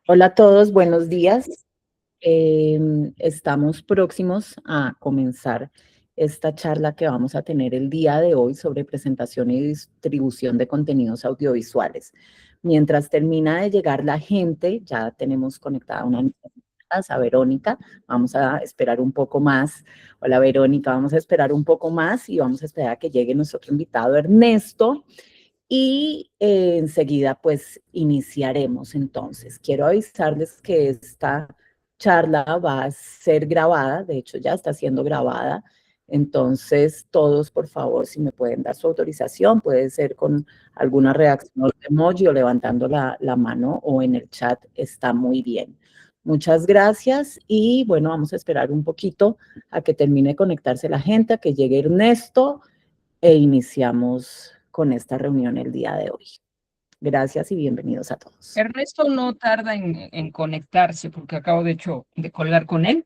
Hola a todos, buenos días. Estamos próximos a comenzar esta charla que vamos a tener el día de hoy sobre presentación y distribución de contenidos audiovisuales. Mientras termina de llegar la gente, ya tenemos conectada a Verónica, vamos a esperar un poco más. Hola Verónica, vamos a esperar un poco más y vamos a esperar a que llegue nuestro otro invitado Ernesto. Y enseguida pues iniciaremos entonces. Quiero avisarles que esta charla va a ser grabada, de hecho ya está siendo grabada, entonces todos por favor si me pueden dar su autorización, puede ser con alguna reacción de emoji o levantando la mano o en el chat, está muy bien. Muchas gracias y bueno, vamos a esperar un poquito a que termine de conectarse la gente, a que llegue Ernesto e iniciamos con esta reunión el día de hoy. Gracias y bienvenidos a todos. Ernesto no tarda en conectarse porque acabo de hecho de colgar con él,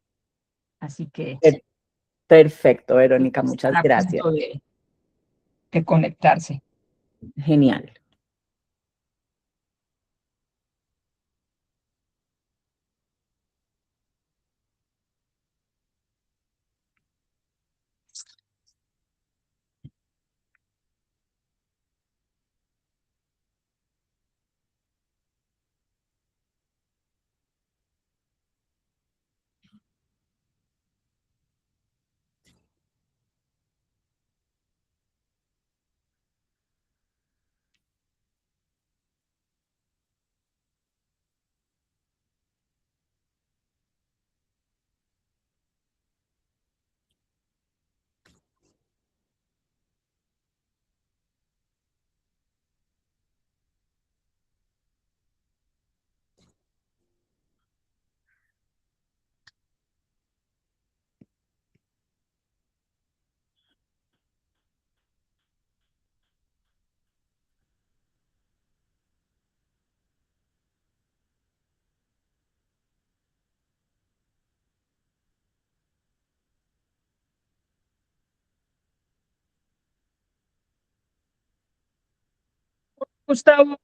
así que Perfecto, Verónica, muchas está a gracias. punto de conectarse. Genial. Gustavo,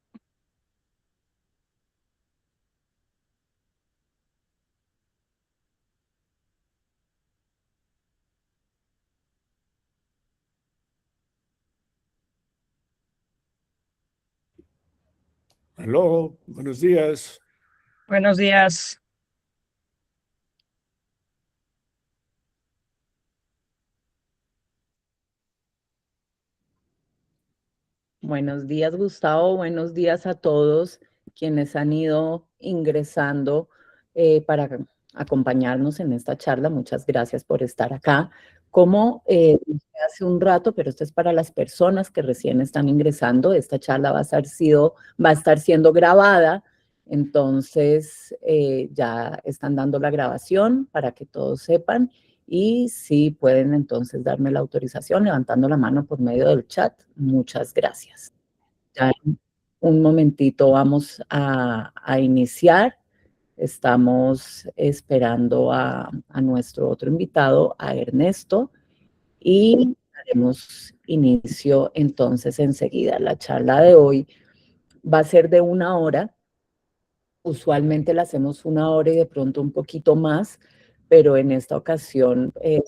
Aló, buenos días. buenos días. Buenos días, Gustavo. Buenos días a todos quienes han ido ingresando para acompañarnos en esta charla. Muchas gracias por estar acá. Como dije hace un rato, pero esto es para las personas que recién están ingresando, esta charla va a estar siendo grabada, entonces ya están dando la grabación para que todos sepan. Y si pueden entonces darme la autorización levantando la mano por medio del chat, muchas gracias. Ya en un momentito vamos a iniciar. Estamos esperando a nuestro otro invitado, a Ernesto, y daremos inicio entonces enseguida. La charla de hoy va a ser de 1 hora. Usualmente la hacemos 1 hora y de pronto un poquito más, pero en esta ocasión, en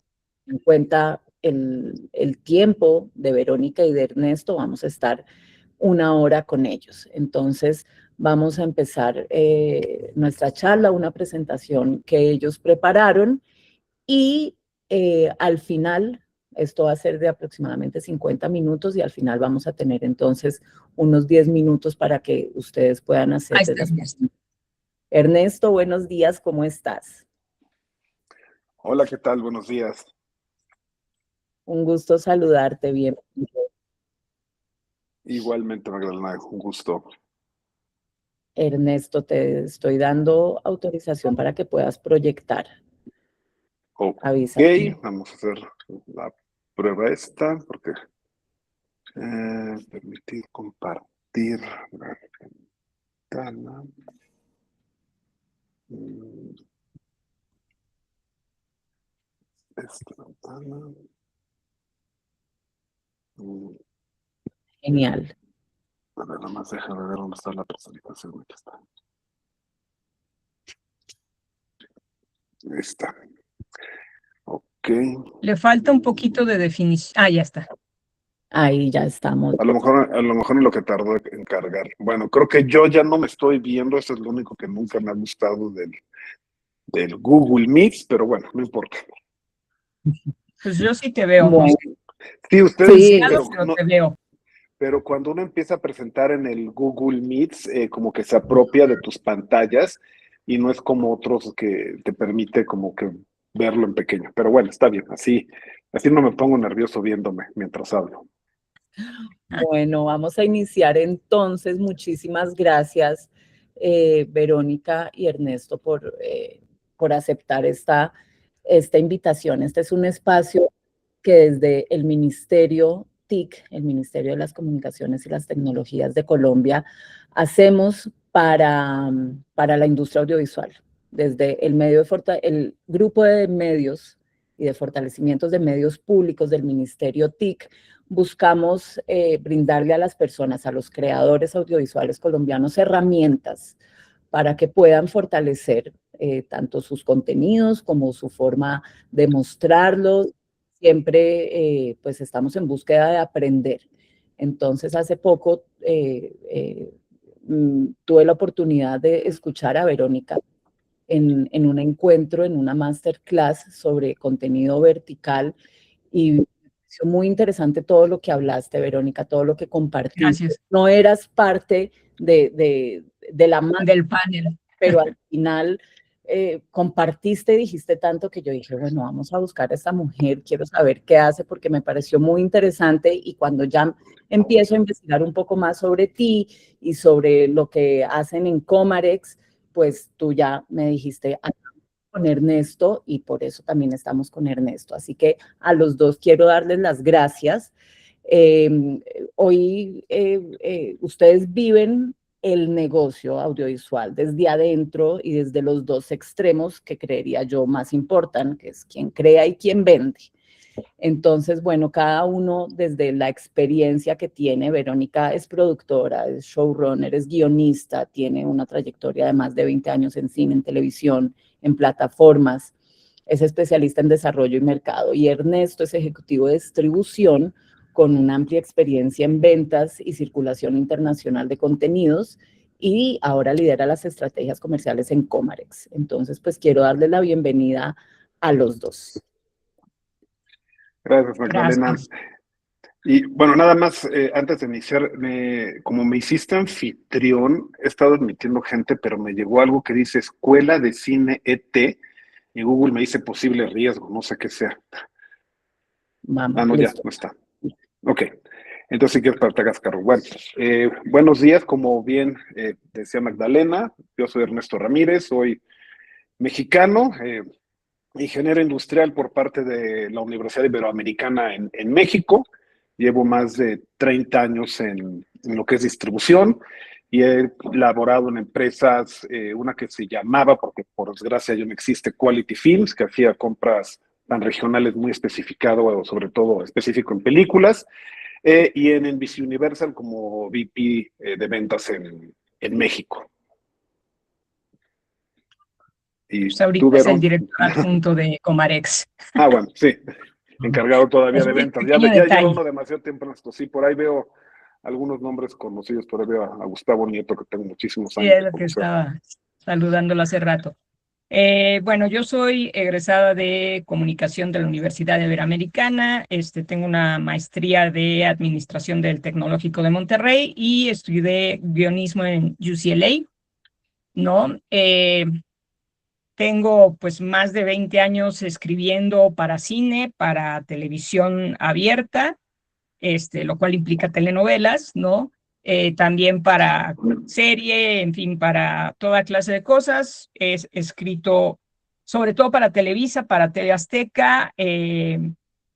cuenta el tiempo de Verónica y de Ernesto, vamos a estar 1 hora con ellos. Entonces, vamos a empezar nuestra charla, una presentación que ellos prepararon y al final, esto va a ser de aproximadamente 50 minutos y al final vamos a tener entonces unos 10 minutos para que ustedes puedan Ahí hacer está las Ernesto. preguntas. Ernesto, buenos días, ¿cómo estás? Hola, ¿qué tal? Buenos días. Un gusto saludarte, bien. Igualmente, Magdalena, un gusto. Ernesto, te estoy dando autorización para que puedas proyectar. Ok, Avísame. vamos a hacer la prueba esta, porque permitir compartir la ventana. Mm, Esta ventana. Mm, Genial. A ver, nada más déjame ver dónde está la personalización. Aquí está. Ahí está. Ok. Le falta un poquito de definición. Ah, ya está. Ahí ya estamos. A lo mejor en lo que tardó en cargar. Bueno, creo que yo ya no me estoy viendo. Eso es lo único que nunca me ha gustado del Google Meet, pero bueno, no importa. Pues yo sí te veo, no Bueno, sé, Sí, ustedes sí, sí, pero te veo. pero cuando uno empieza a presentar en el Google Meets, como que se apropia de tus pantallas y no es como otros que te permite como que verlo en pequeño. Pero bueno, está bien, así no me pongo nervioso viéndome mientras hablo. bueno, vamos a iniciar entonces. Muchísimas gracias, Verónica y Ernesto, por aceptar esta invitación. Este es un espacio que desde el Ministerio TIC, el Ministerio de las Comunicaciones y las Tecnologías de Colombia, hacemos para la industria audiovisual. Desde el grupo de medios y de fortalecimientos de medios públicos del Ministerio TIC, buscamos brindarle a las personas, a los creadores audiovisuales colombianos, herramientas para que puedan fortalecer tanto sus contenidos como su forma de mostrarlos. Siempre pues estamos en búsqueda de aprender. Entonces hace poco tuve la oportunidad de escuchar a Verónica en un encuentro, en una masterclass sobre contenido vertical, y me pareció muy interesante todo lo que hablaste, Verónica, todo lo que compartiste. Gracias. No eras parte de la Del panel. pero al final compartiste, dijiste tanto que yo dije, bueno, vamos a buscar a esta mujer, quiero saber qué hace porque me pareció muy interesante, y cuando ya empiezo a investigar un poco más sobre ti y sobre lo que hacen en Comarex, pues tú ya me dijiste con Ernesto, y por eso también estamos con Ernesto. Así que a los dos quiero darles las gracias. Hoy ustedes viven el negocio audiovisual desde adentro y desde los dos extremos que creería yo más importan, que es quien crea y quien vende. Entonces, bueno, cada uno desde la experiencia que tiene. Verónica es productora, es showrunner, es guionista, tiene una trayectoria de más de 20 años en cine, en televisión, en plataformas, es especialista en desarrollo y mercado. Y Ernesto es ejecutivo de distribución con una amplia experiencia en ventas y circulación internacional de contenidos, y ahora lidera las estrategias comerciales en Comarex. Entonces, pues quiero darle la bienvenida a los dos. Gracias, Magdalena. Gracias. Y bueno, nada más, antes de iniciar, como me hiciste anfitrión, he estado admitiendo gente, pero me llegó algo que dice Escuela de Cine ET, y Google me dice posible riesgo, no sé qué sea. Vamos, No, ya, listo. no está. Ok, entonces si quieres para que te hagas cargo. Bueno, buenos días, como bien decía Magdalena, yo soy Ernesto Ramírez, soy mexicano, ingeniero industrial por parte de la Universidad Iberoamericana en México. Llevo más de 30 años en lo que es distribución y he laborado en empresas, una que se llamaba, porque por desgracia ya no existe, Quality Films, que hacía compras tan regionales muy especificado, sobre todo específico en películas, y en NBC Universal como VP de ventas en México. Y Pues ahorita tú, es el Vero. director adjunto de Comarex. Ah, bueno, sí, encargado todavía Es de un ventas. pequeño Ya lleva detalle. uno demasiado tiempo en esto. Sí, por ahí veo algunos nombres conocidos. Por ahí veo a Gustavo Nieto, que tengo muchísimos Sí, años es de lo que conocer. estaba saludándolo hace rato. Bueno, yo soy egresada de comunicación de la Universidad Iberoamericana. Tengo una maestría de administración del Tecnológico de Monterrey y estudié guionismo en UCLA, ¿no? Tengo pues más de 20 años escribiendo para cine, para televisión abierta, lo cual implica telenovelas, ¿no? También para serie, en fin, para toda clase de cosas. He escrito sobre todo para Televisa, para TV Azteca. He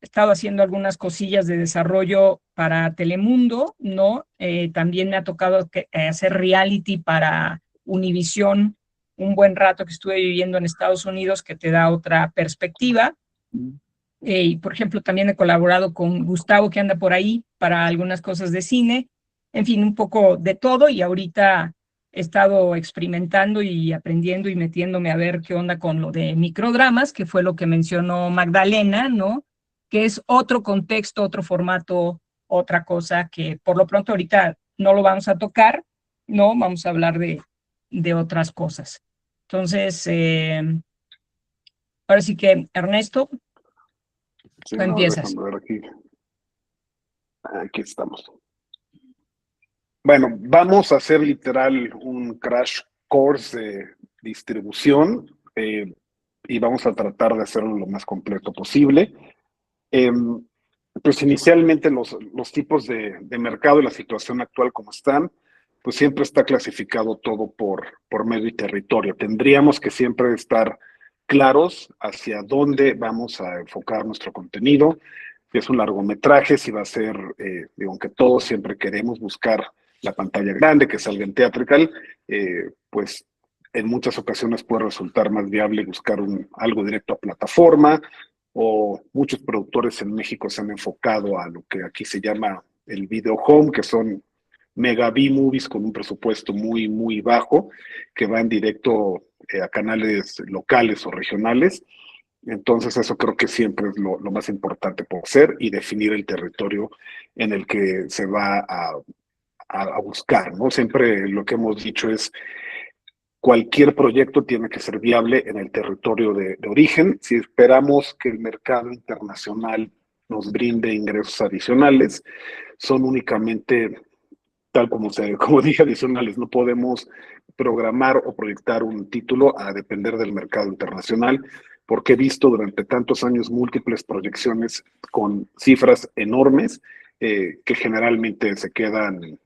estado haciendo algunas cosillas de desarrollo para Telemundo, ¿no? También me ha tocado hacer reality para Univisión un buen rato que estuve viviendo en Estados Unidos, que te da otra perspectiva. Y por ejemplo, también he colaborado con Gustavo, que anda por ahí, para algunas cosas de cine. En fin, un poco de todo, y ahorita he estado experimentando y aprendiendo y metiéndome a ver qué onda con lo de microdramas, que fue lo que mencionó Magdalena, ¿no? Que es otro contexto, otro formato, otra cosa que por lo pronto ahorita no lo vamos a tocar, ¿no? Vamos a hablar de otras cosas. Entonces, ahora sí que, Ernesto, Sí, tú no, empiezas. déjame ver aquí. Aquí estamos. Bueno, vamos a hacer literal un crash course de distribución y vamos a tratar de hacerlo lo más completo posible. Eh, pues inicialmente los tipos de mercado y la situación actual como están, pues siempre está clasificado todo por medio y territorio. Tendríamos que siempre estar claros hacia dónde vamos a enfocar nuestro contenido, si es un largometraje, si va a ser, digo, aunque todos siempre queremos buscar la pantalla grande, que salga en theatrical, pues en muchas ocasiones puede resultar más viable buscar algo directo a plataforma, o muchos productores en México se han enfocado a lo que aquí se llama el video home, que son mega B-movies con un presupuesto muy, muy bajo, que van directo a canales locales o regionales. Entonces eso creo que siempre es lo más importante por hacer y definir el territorio en el que se va a buscar, ¿no? Siempre lo que hemos dicho es cualquier proyecto tiene que ser viable en el territorio de origen. Si esperamos que el mercado internacional nos brinde ingresos adicionales, son únicamente, tal como dije, adicionales. No podemos programar o proyectar un título a depender del mercado internacional, porque he visto durante tantos años múltiples proyecciones con cifras enormes que generalmente se quedan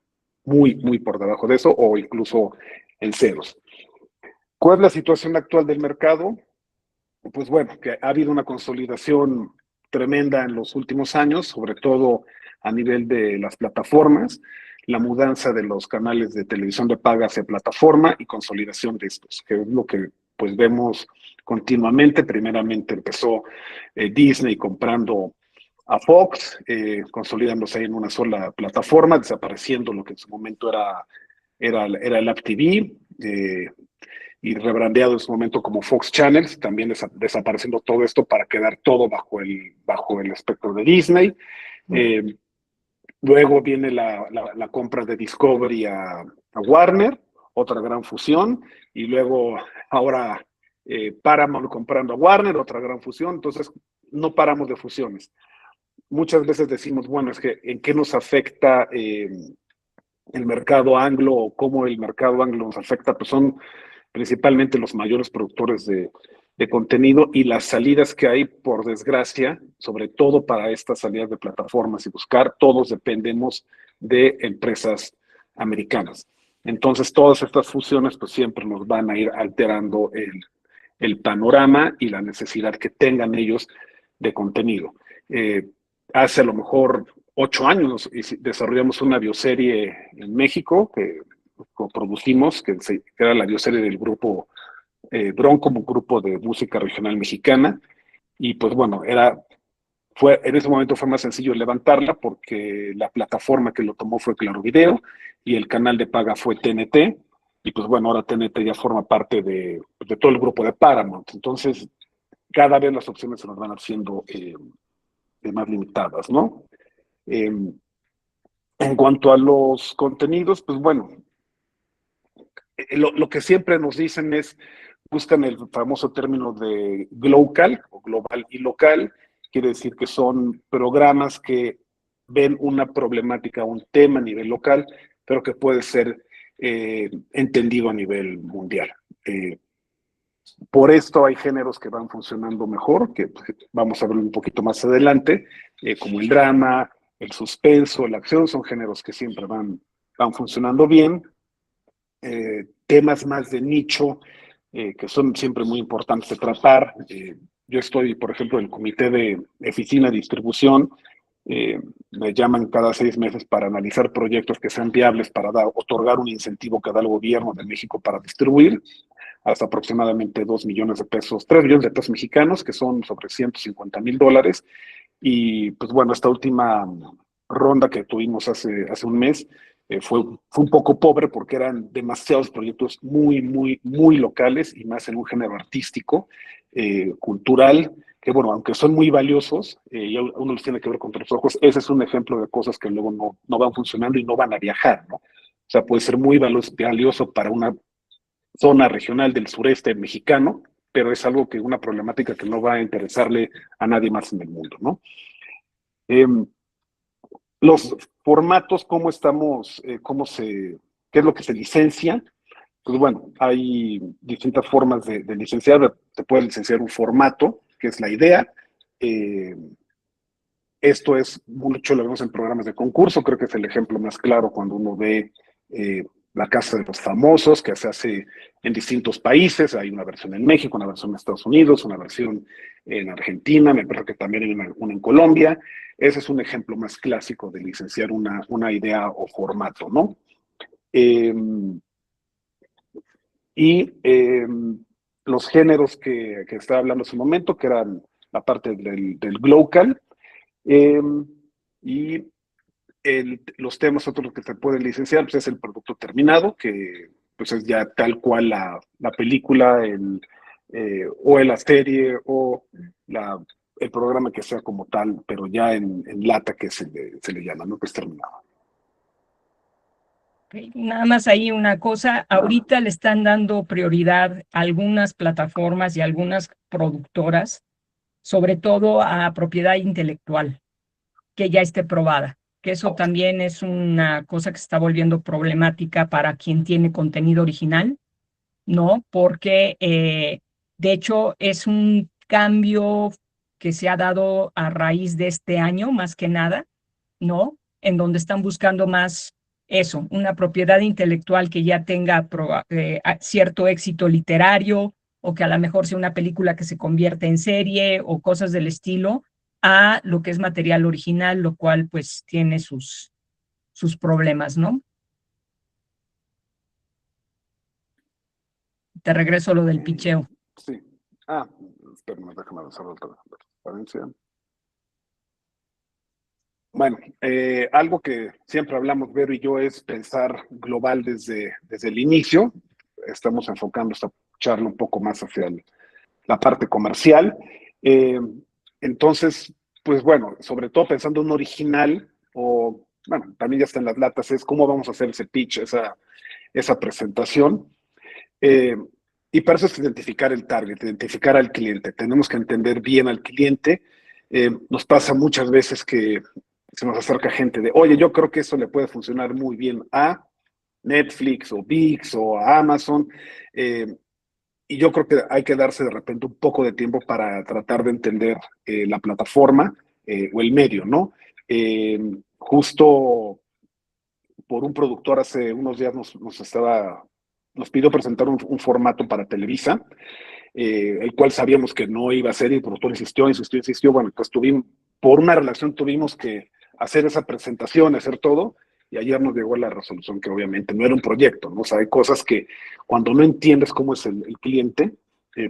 muy, muy por debajo de eso o incluso en ceros. ¿Cuál es la situación actual del mercado? Pues bueno, que ha habido una consolidación tremenda en los últimos años, sobre todo a nivel de las plataformas, la mudanza de los canales de televisión de paga hacia plataforma y consolidación de estos, que es lo que pues vemos continuamente. Primeramente empezó Disney comprando a Fox, consolidándose ahí en una sola plataforma, desapareciendo lo que en su momento era el App TV, y rebrandeado en su momento como Fox Channels, también desapareciendo todo esto para quedar todo bajo el espectro de Disney. Luego viene la compra de Discovery a Warner, otra gran fusión, y luego ahora Paramount comprando a Warner, otra gran fusión. Entonces no paramos de fusiones. Muchas veces decimos, bueno, es que ¿en qué nos afecta el mercado anglo o cómo el mercado anglo nos afecta? Pues son principalmente los mayores productores de contenido y las salidas que hay, por desgracia, sobre todo para estas salidas de plataformas y buscar, todos dependemos de empresas americanas. Entonces, todas estas fusiones pues siempre nos van a ir alterando el panorama y la necesidad que tengan ellos de contenido. Hace a lo mejor 8 años desarrollamos una bioserie en México que producimos, que era la bioserie del grupo Bronco, un grupo de música regional mexicana, y pues bueno, en ese momento fue más sencillo levantarla porque la plataforma que lo tomó fue Claro Video y el canal de paga fue TNT, y pues bueno, ahora TNT ya forma parte de todo el grupo de Paramount. Entonces, cada vez las opciones se nos van haciendo más limitadas, ¿no? En cuanto a los contenidos, pues bueno, lo que siempre nos dicen es, buscan el famoso término de glocal, o global y local, quiere decir que son programas que ven una problemática, un tema a nivel local, pero que puede ser entendido a nivel mundial. Por esto hay géneros que van funcionando mejor, que vamos a ver un poquito más adelante, como el drama, el suspenso, la acción, son géneros que siempre van funcionando bien. Temas más de nicho, que son siempre muy importantes de tratar. Yo estoy, por ejemplo, en el comité de oficina de distribución. Me llaman cada 6 meses para analizar proyectos que sean viables para otorgar un incentivo que da el gobierno de México para distribuir, hasta aproximadamente 2 millones de pesos, 3 millones de pesos mexicanos, que son sobre $150,000. Y pues bueno, esta última ronda que tuvimos hace un mes, fue un poco pobre porque eran demasiados proyectos muy locales y más en un género artístico, cultural, que bueno, aunque son muy valiosos, y uno los tiene que ver con otros ojos, ese es un ejemplo de cosas que luego no van funcionando y no van a viajar, ¿no? O sea, puede ser muy valioso para una zona regional del sureste mexicano, pero es algo que una problemática que no va a interesarle a nadie más en el mundo, ¿no? Eh, los formatos, ¿cómo estamos, qué es lo que se licencia? Pues bueno, hay distintas formas de licenciar. Se puede licenciar un formato, que es la idea. Eh, Esto es mucho, lo vemos en programas de concurso, creo que es el ejemplo más claro cuando uno ve La Casa de los Famosos, que se hace en distintos países. Hay una versión en México, una versión en Estados Unidos, una versión en Argentina, me parece que también hay una en Colombia. Ese es un ejemplo más clásico de licenciar una idea o formato, ¿no? Eh, y los géneros que estaba hablando hace un momento, que eran la parte del glocal, eh, y los temas otros que se pueden licenciar, pues es el producto terminado, que pues es ya tal cual la película, o la serie, o el programa que sea como tal, pero ya en lata que se le llama, ¿no? Que es terminado. Nada más ahí una cosa, ahorita le están dando prioridad a algunas plataformas y a algunas productoras, sobre todo a propiedad intelectual, que ya esté probada, que eso también es una cosa que se está volviendo problemática para quien tiene contenido original, ¿no? Porque de hecho es un cambio que se ha dado a raíz de este año, más que nada, ¿no? En donde están buscando más eso, una propiedad intelectual que ya tenga cierto éxito literario o que a lo mejor sea una película que se convierte en serie o cosas del estilo, a lo que es material original, lo cual pues tiene sus problemas, ¿no? Te regreso a lo del picheo. Sí. Espérame, déjame hacer otra transparencia. Bueno, algo que siempre hablamos, Vero y yo, es pensar global desde el inicio. Estamos enfocando esta charla un poco más hacia la parte comercial. Entonces, pues bueno, sobre todo pensando en un original, o bueno, también ya está en las latas, es cómo vamos a hacer ese pitch, esa presentación. Y para eso es identificar el target, identificar al cliente. Tenemos que entender bien al cliente. Nos pasa muchas veces que se nos acerca gente de, oye, yo creo que eso le puede funcionar muy bien a Netflix o VIX o a Amazon. Y yo creo que hay que darse de repente un poco de tiempo para tratar de entender la plataforma o el medio, ¿no? Justo por un productor hace unos días nos pidió presentar un formato para Televisa, el cual sabíamos que no iba a ser, y el productor insistió. Bueno, pues por una relación tuvimos que hacer esa presentación, hacer todo, y ayer nos llegó la resolución que obviamente no era un proyecto, ¿no? O sea, hay cosas que cuando no entiendes cómo es el cliente,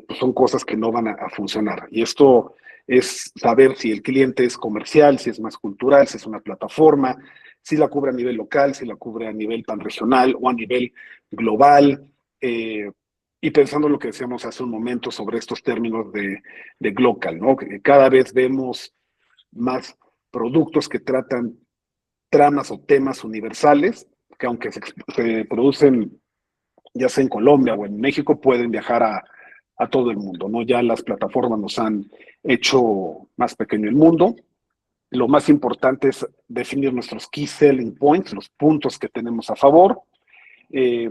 pues son cosas que no van a funcionar. Y esto es saber si el cliente es comercial, si es más cultural, si es una plataforma, si la cubre a nivel local, si la cubre a nivel panregional o a nivel global. Y pensando en lo que decíamos hace un momento sobre estos términos de glocal, ¿no? Que cada vez vemos más productos que tratan tramas o temas universales, que aunque se producen ya sea en Colombia o en México, pueden viajar a todo el mundo, ¿no? Ya las plataformas nos han hecho más pequeño el mundo. Lo más importante es definir nuestros key selling points, los puntos que tenemos a favor, eh,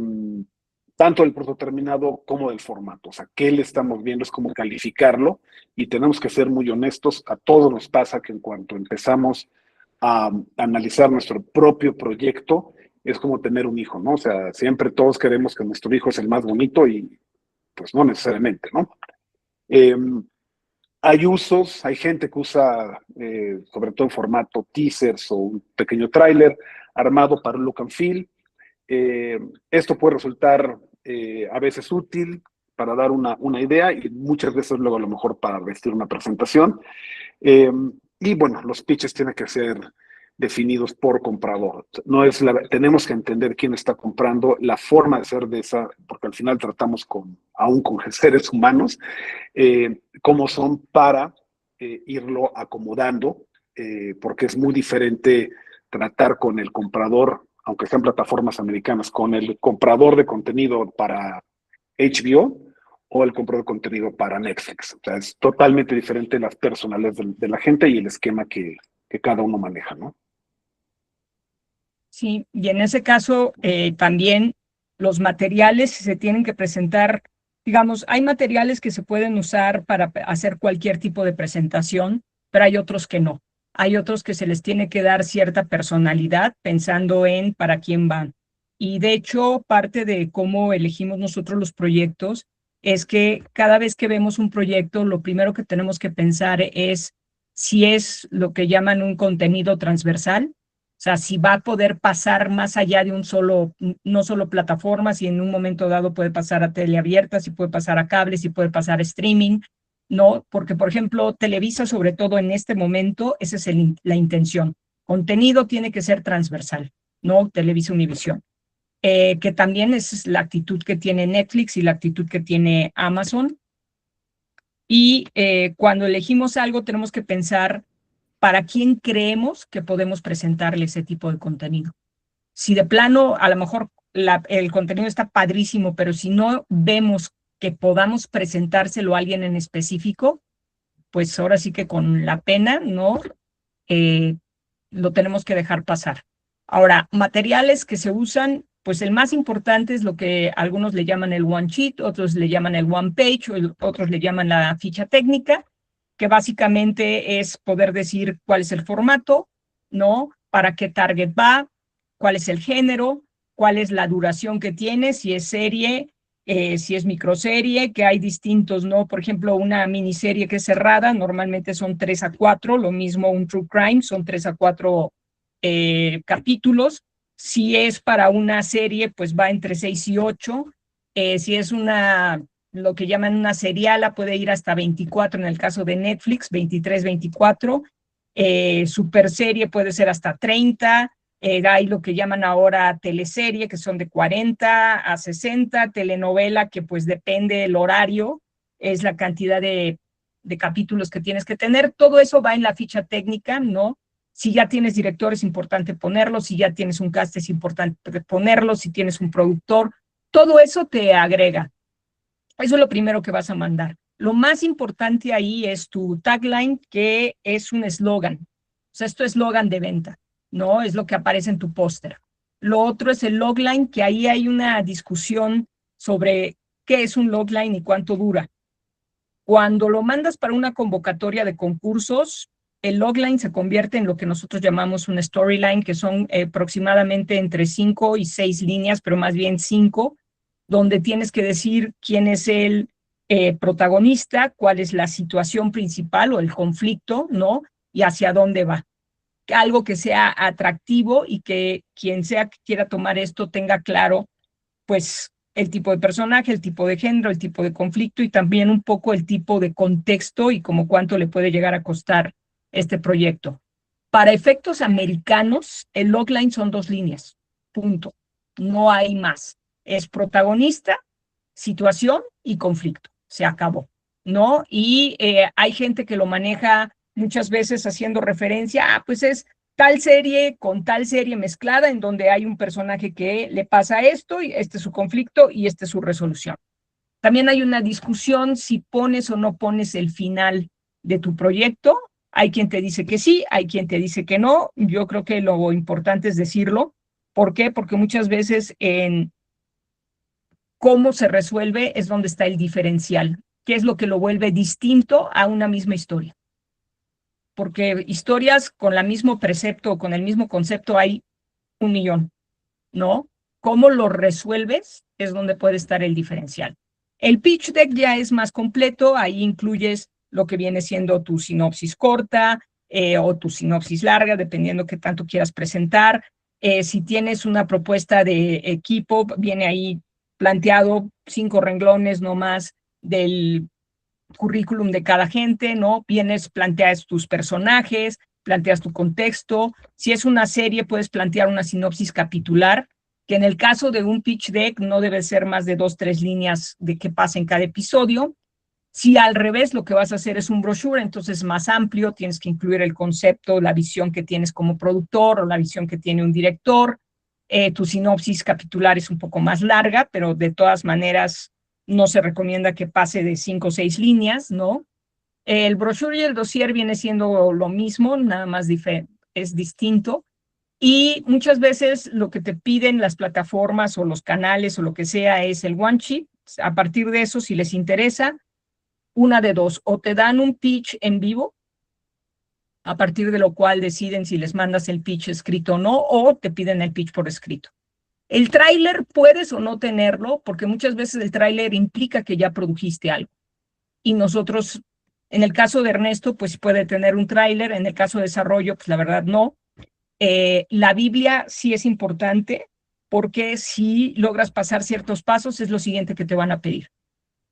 tanto del producto terminado como del formato. O sea, qué le estamos viendo, es como calificarlo, y tenemos que ser muy honestos. A todos nos pasa que en cuanto empezamos a analizar nuestro propio proyecto, es como tener un hijo, ¿no? O sea, siempre todos queremos que nuestro hijo es el más bonito y pues no necesariamente, ¿no? Eh, Hay usos, hay gente que usa, sobre todo en formato teasers o un pequeño tráiler armado para un look and feel. Esto puede resultar a veces útil para dar una idea, y muchas veces luego a lo mejor para vestir una presentación. Y bueno, los pitches tienen que ser definidos por comprador. No es tenemos que entender quién está comprando, la forma de ser de esa, porque al final tratamos aún con seres humanos, cómo son para irlo acomodando, porque es muy diferente tratar con el comprador, aunque sean plataformas americanas, con el comprador de contenido para HBO o el comprador de contenido para Netflix. O sea, es totalmente diferente las personalidades de la gente y el esquema que cada uno maneja, ¿no? Sí, y en ese caso también los materiales se tienen que presentar, digamos, hay materiales que se pueden usar para hacer cualquier tipo de presentación, pero hay otros que no. Hay otros que se les tiene que dar cierta personalidad pensando en para quién van. Y de hecho, parte de cómo elegimos nosotros los proyectos es que cada vez que vemos un proyecto, lo primero que tenemos que pensar es si es lo que llaman un contenido transversal. O sea, si va a poder pasar más allá de no solo plataformas, y en un momento dado puede pasar a tele abierta, si puede pasar a cables, si puede pasar a streaming, ¿no? Porque, por ejemplo, Televisa, sobre todo en este momento, esa es la intención. Contenido tiene que ser transversal, ¿no? Televisa Univisión. Que también es la actitud que tiene Netflix y la actitud que tiene Amazon. Y cuando elegimos algo, tenemos que pensar para quién creemos que podemos presentarle ese tipo de contenido. Si de plano, a lo mejor el contenido está padrísimo, pero si no vemos que podamos presentárselo a alguien en específico, pues ahora sí que con la pena, ¿no? Lo tenemos que dejar pasar. Ahora, materiales que se usan, pues el más importante es lo que algunos le llaman el one sheet, otros le llaman el one page, otros le llaman la ficha técnica, que básicamente es poder decir cuál es el formato, ¿no? Para qué target va, cuál es el género, cuál es la duración que tiene, si es serie, si es microserie, que hay distintos, ¿no? Por ejemplo, una miniserie que es cerrada, normalmente son 3 a 4, lo mismo un true crime, son 3 a 4 capítulos. Si es para una serie, pues va entre 6 y 8. Si es lo que llaman una seriala, puede ir hasta 24 en el caso de Netflix, 23, 24. Super serie puede ser hasta 30. Hay lo que llaman ahora teleserie, que son de 40 a 60. Telenovela, que pues depende del horario, es la cantidad de capítulos que tienes que tener. Todo eso va en la ficha técnica, ¿no? Si ya tienes director, es importante ponerlo. Si ya tienes un cast, es importante ponerlo. Si tienes un productor, todo eso te agrega. Eso es lo primero que vas a mandar. Lo más importante ahí es tu tagline, que es un eslogan. O sea, esto es eslogan de venta, ¿no? Es lo que aparece en tu póster. Lo otro es el logline, que ahí hay una discusión sobre qué es un logline y cuánto dura. Cuando lo mandas para una convocatoria de concursos, el logline se convierte en lo que nosotros llamamos un storyline, que son aproximadamente entre 5 y 6 líneas, pero más bien 5, donde tienes que decir quién es el protagonista, cuál es la situación principal o el conflicto, ¿no? Y hacia dónde va. Algo que sea atractivo y que quien sea que quiera tomar esto tenga claro, pues, el tipo de personaje, el tipo de género, el tipo de conflicto y también un poco el tipo de contexto y como cuánto le puede llegar a costar este proyecto. Para efectos americanos, el logline son 2 líneas, punto. No hay más. Es protagonista, situación y conflicto. Se acabó, ¿no? Y hay gente que lo maneja muchas veces haciendo referencia, pues es tal serie con tal serie mezclada en donde hay un personaje que le pasa esto y este es su conflicto y esta es su resolución. También hay una discusión si pones o no pones el final de tu proyecto. Hay quien te dice que sí, hay quien te dice que no. Yo creo que lo importante es decirlo. ¿Por qué? Porque muchas veces en cómo se resuelve es donde está el diferencial, qué es lo que lo vuelve distinto a una misma historia. Porque historias con el mismo precepto o con el mismo concepto hay 1 millón, ¿no? ¿Cómo lo resuelves? Es donde puede estar el diferencial. El pitch deck ya es más completo, ahí incluyes lo que viene siendo tu sinopsis corta o tu sinopsis larga, dependiendo qué tanto quieras presentar. Si tienes una propuesta de equipo, viene ahí planteado 5 renglones no más del currículum de cada gente, ¿no? Planteas tus personajes, planteas tu contexto. Si es una serie, puedes plantear una sinopsis capitular, que en el caso de un pitch deck no debe ser más de 2, 3 líneas de qué pasa en cada episodio. Si al revés lo que vas a hacer es un brochure, entonces más amplio, tienes que incluir el concepto, la visión que tienes como productor o la visión que tiene un director. Tu sinopsis capitular es un poco más larga, pero de todas maneras no se recomienda que pase de 5 o 6 líneas, ¿no? El brochure y el dossier viene siendo lo mismo, nada más es distinto. Y muchas veces lo que te piden las plataformas o los canales o lo que sea es el one sheet. A partir de eso, si les interesa, una de dos, o te dan un pitch en vivo, a partir de lo cual deciden si les mandas el pitch escrito o no, o te piden el pitch por escrito. El tráiler puedes o no tenerlo, porque muchas veces el tráiler implica que ya produjiste algo. Y nosotros, en el caso de Ernesto, pues puede tener un tráiler, en el caso de desarrollo, pues la verdad no. La Biblia sí es importante, porque si logras pasar ciertos pasos, es lo siguiente que te van a pedir.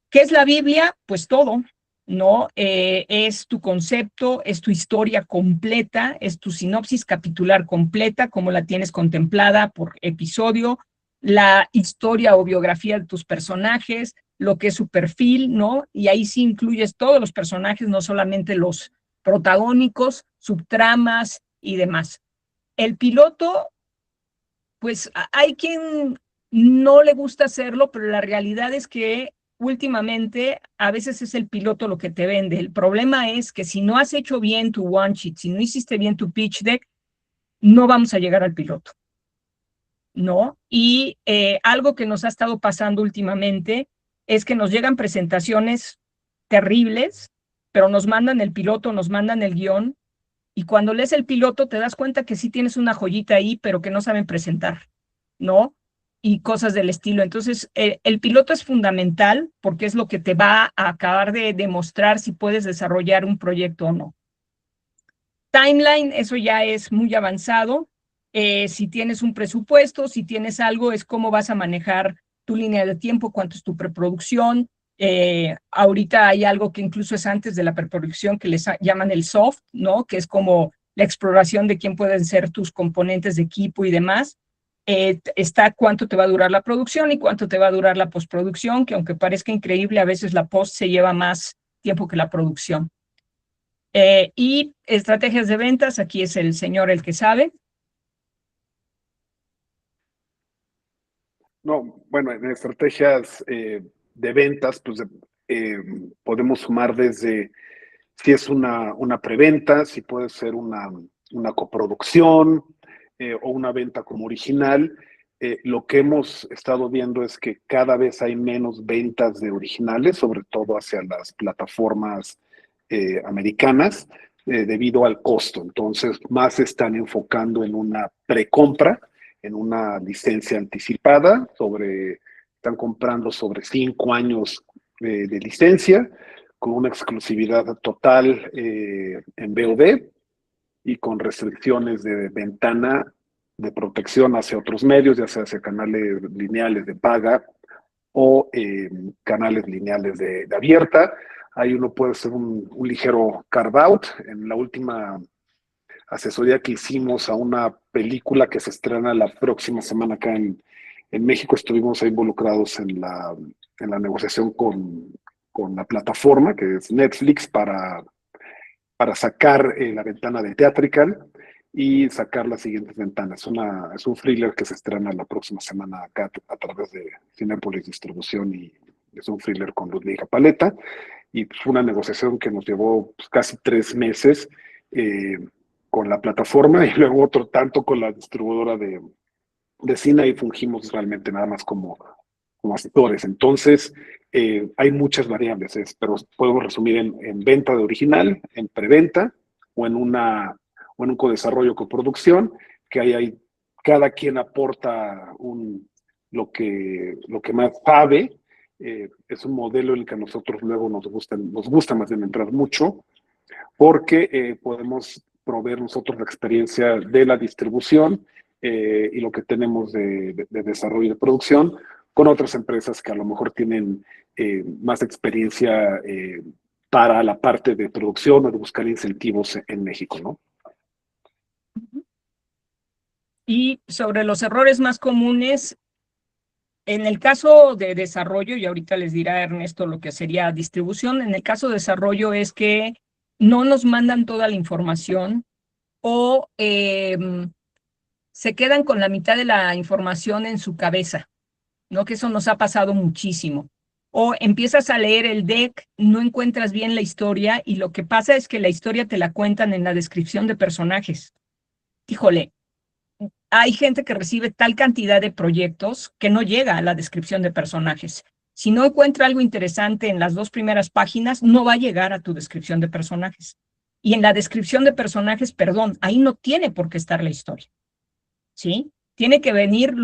¿Qué es la Biblia? Pues todo, ¿no? Es tu concepto, es tu historia completa, es tu sinopsis capitular completa, como la tienes contemplada por episodio, la historia o biografía de tus personajes, lo que es su perfil, ¿no? Y ahí sí incluyes todos los personajes, no solamente los protagónicos, subtramas y demás. El piloto, pues hay quien no le gusta hacerlo, pero la realidad es que últimamente a veces es el piloto lo que te vende. El problema es que si no has hecho bien tu one sheet, si no hiciste bien tu pitch deck, no vamos a llegar al piloto, ¿no? Y algo que nos ha estado pasando últimamente es que nos llegan presentaciones terribles, pero nos mandan el piloto, nos mandan el guión, y cuando lees el piloto te das cuenta que sí tienes una joyita ahí, pero que no saben presentar, ¿no? Y cosas del estilo. Entonces, el piloto es fundamental porque es lo que te va a acabar de demostrar si puedes desarrollar un proyecto o no. Timeline, eso ya es muy avanzado. Si tienes un presupuesto, si tienes algo, es cómo vas a manejar tu línea de tiempo, cuánto es tu preproducción. Ahorita hay algo que incluso es antes de la preproducción que les llaman el soft, ¿no? Que es como la exploración de quién pueden ser tus componentes de equipo y demás. Está cuánto te va a durar la producción y cuánto te va a durar la postproducción, que aunque parezca increíble, a veces la post se lleva más tiempo que la producción. Y estrategias de ventas, aquí es el señor el que sabe. No, bueno, en estrategias de ventas, pues podemos sumar desde si es una preventa, si puede ser una coproducción o una venta como original. Lo que hemos estado viendo es que cada vez hay menos ventas de originales, sobre todo hacia las plataformas americanas, debido al costo. Entonces, más se están enfocando en una precompra, en una licencia anticipada, están comprando sobre 5 años de licencia, con una exclusividad total en VOD y con restricciones de ventana de protección hacia otros medios, ya sea hacia canales lineales de paga o canales lineales de abierta. Ahí uno puede hacer un ligero carve-out. En la última asesoría que hicimos a una película que se estrena la próxima semana acá en México, estuvimos involucrados en la negociación con la plataforma, que es Netflix, para sacar la ventana de Theatrical y sacar las siguientes ventanas. Es un thriller que se estrena la próxima semana acá a través de Cinépolis Distribución, y es un thriller con Ludwika Paleta, y fue una negociación que nos llevó pues, casi 3 meses con la plataforma, y luego otro tanto con la distribuidora de cine, y fungimos realmente nada más como actores. Entonces, hay muchas variables, pero podemos resumir en venta de original, en preventa o en un codesarrollo, coproducción, que ahí cada quien aporta lo que más sabe. Es un modelo en el que a nosotros luego nos gusta más bien entrar mucho, porque podemos proveer nosotros la experiencia de la distribución y lo que tenemos de desarrollo y de producción con otras empresas que a lo mejor tienen más experiencia para la parte de producción o de buscar incentivos en México, ¿no? Y sobre los errores más comunes, en el caso de desarrollo, y ahorita les dirá Ernesto lo que sería distribución, en el caso de desarrollo es que no nos mandan toda la información o se quedan con la mitad de la información en su cabeza, ¿no? Que eso nos ha pasado muchísimo. O empiezas a leer el deck, no encuentras bien la historia y lo que pasa es que la historia te la cuentan en la descripción de personajes. Híjole, hay gente que recibe tal cantidad de proyectos que no llega a la descripción de personajes. Si no encuentra algo interesante en las 2 primeras páginas, no va a llegar a tu descripción de personajes. Y en la descripción de personajes, perdón, ahí no tiene por qué estar la historia, ¿sí? Tiene que venir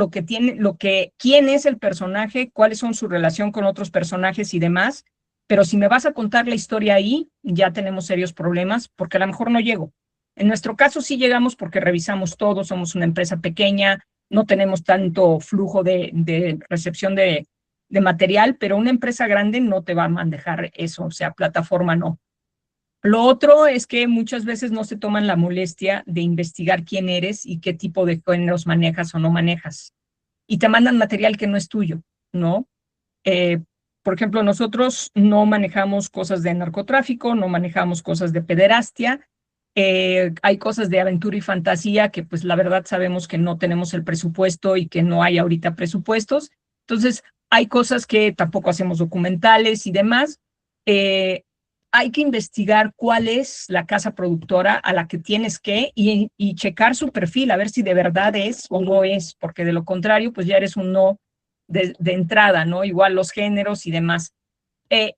quién es el personaje, cuáles son su relación con otros personajes y demás. Pero si me vas a contar la historia ahí, ya tenemos serios problemas porque a lo mejor no llego. En nuestro caso sí llegamos porque revisamos todo, somos una empresa pequeña, no tenemos tanto flujo de recepción de material, pero una empresa grande no te va a manejar eso, o sea, plataforma no. Lo otro es que muchas veces no se toman la molestia de investigar quién eres y qué tipo de géneros manejas o no manejas. Y te mandan material que no es tuyo, ¿no? Por ejemplo, nosotros no manejamos cosas de narcotráfico, no manejamos cosas de pederastia. Hay cosas de aventura y fantasía que pues la verdad sabemos que no tenemos el presupuesto y que no hay ahorita presupuestos. Entonces, hay cosas que tampoco hacemos documentales y demás. Hay que investigar cuál es la casa productora a la que tienes que y checar su perfil, a ver si de verdad es o no es, porque de lo contrario, pues ya eres un no de entrada, ¿no? Igual los géneros y demás.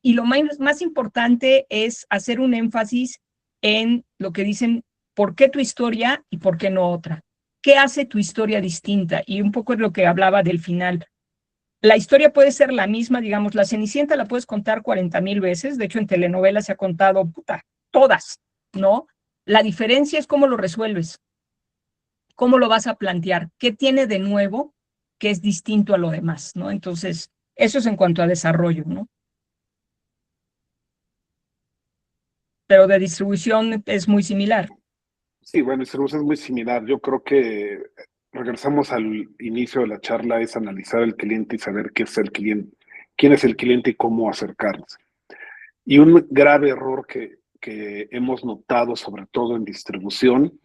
Y lo más importante es hacer un énfasis en lo que dicen, ¿por qué tu historia y por qué no otra? ¿Qué hace tu historia distinta? Y un poco es lo que hablaba del final. La historia puede ser la misma, digamos, la Cenicienta la puedes contar 40,000 veces, de hecho en telenovelas se ha contado todas, ¿no? La diferencia es cómo lo resuelves, cómo lo vas a plantear, qué tiene de nuevo que es distinto a lo demás, ¿no? Entonces, eso es en cuanto a desarrollo, ¿no? Pero de distribución es muy similar. Sí, bueno, distribución es muy similar. Yo creo que regresamos al inicio de la charla, es analizar al cliente y saber qué es el cliente, quién es el cliente y cómo acercarse. Y un grave error que hemos notado, sobre todo en distribución,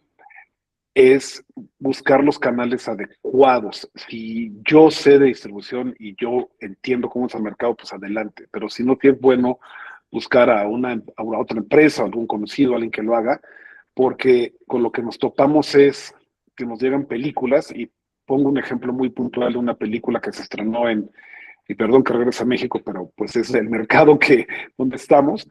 es buscar los canales adecuados. Si yo sé de distribución y yo entiendo cómo es el mercado, pues adelante. Pero si no, es bueno buscar a una otra empresa, a algún conocido, alguien que lo haga, porque con lo que nos topamos es que nos llegan películas, y pongo un ejemplo muy puntual de una película que se estrenó y perdón que regrese a México, pero pues es el mercado donde estamos,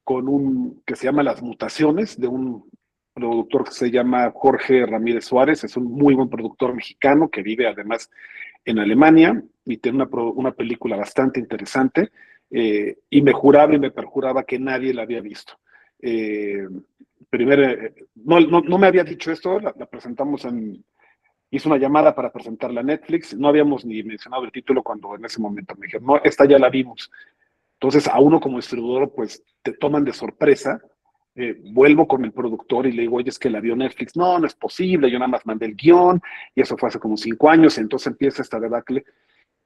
que se llama Las Mutaciones, de un productor que se llama Jorge Ramírez Suárez. Es un muy buen productor mexicano que vive además en Alemania y tiene una película bastante interesante, y me juraba y me perjuraba que nadie la había visto. Primero, no me había dicho esto, la presentamos hizo una llamada para presentarla a Netflix, no habíamos ni mencionado el título cuando en ese momento me dijeron, no, esta ya la vimos. Entonces a uno como distribuidor pues te toman de sorpresa. Vuelvo con el productor y le digo, oye, es que la vio Netflix. No, no es posible, yo nada más mandé el guión y eso fue hace como 5 años. Entonces empieza esta debacle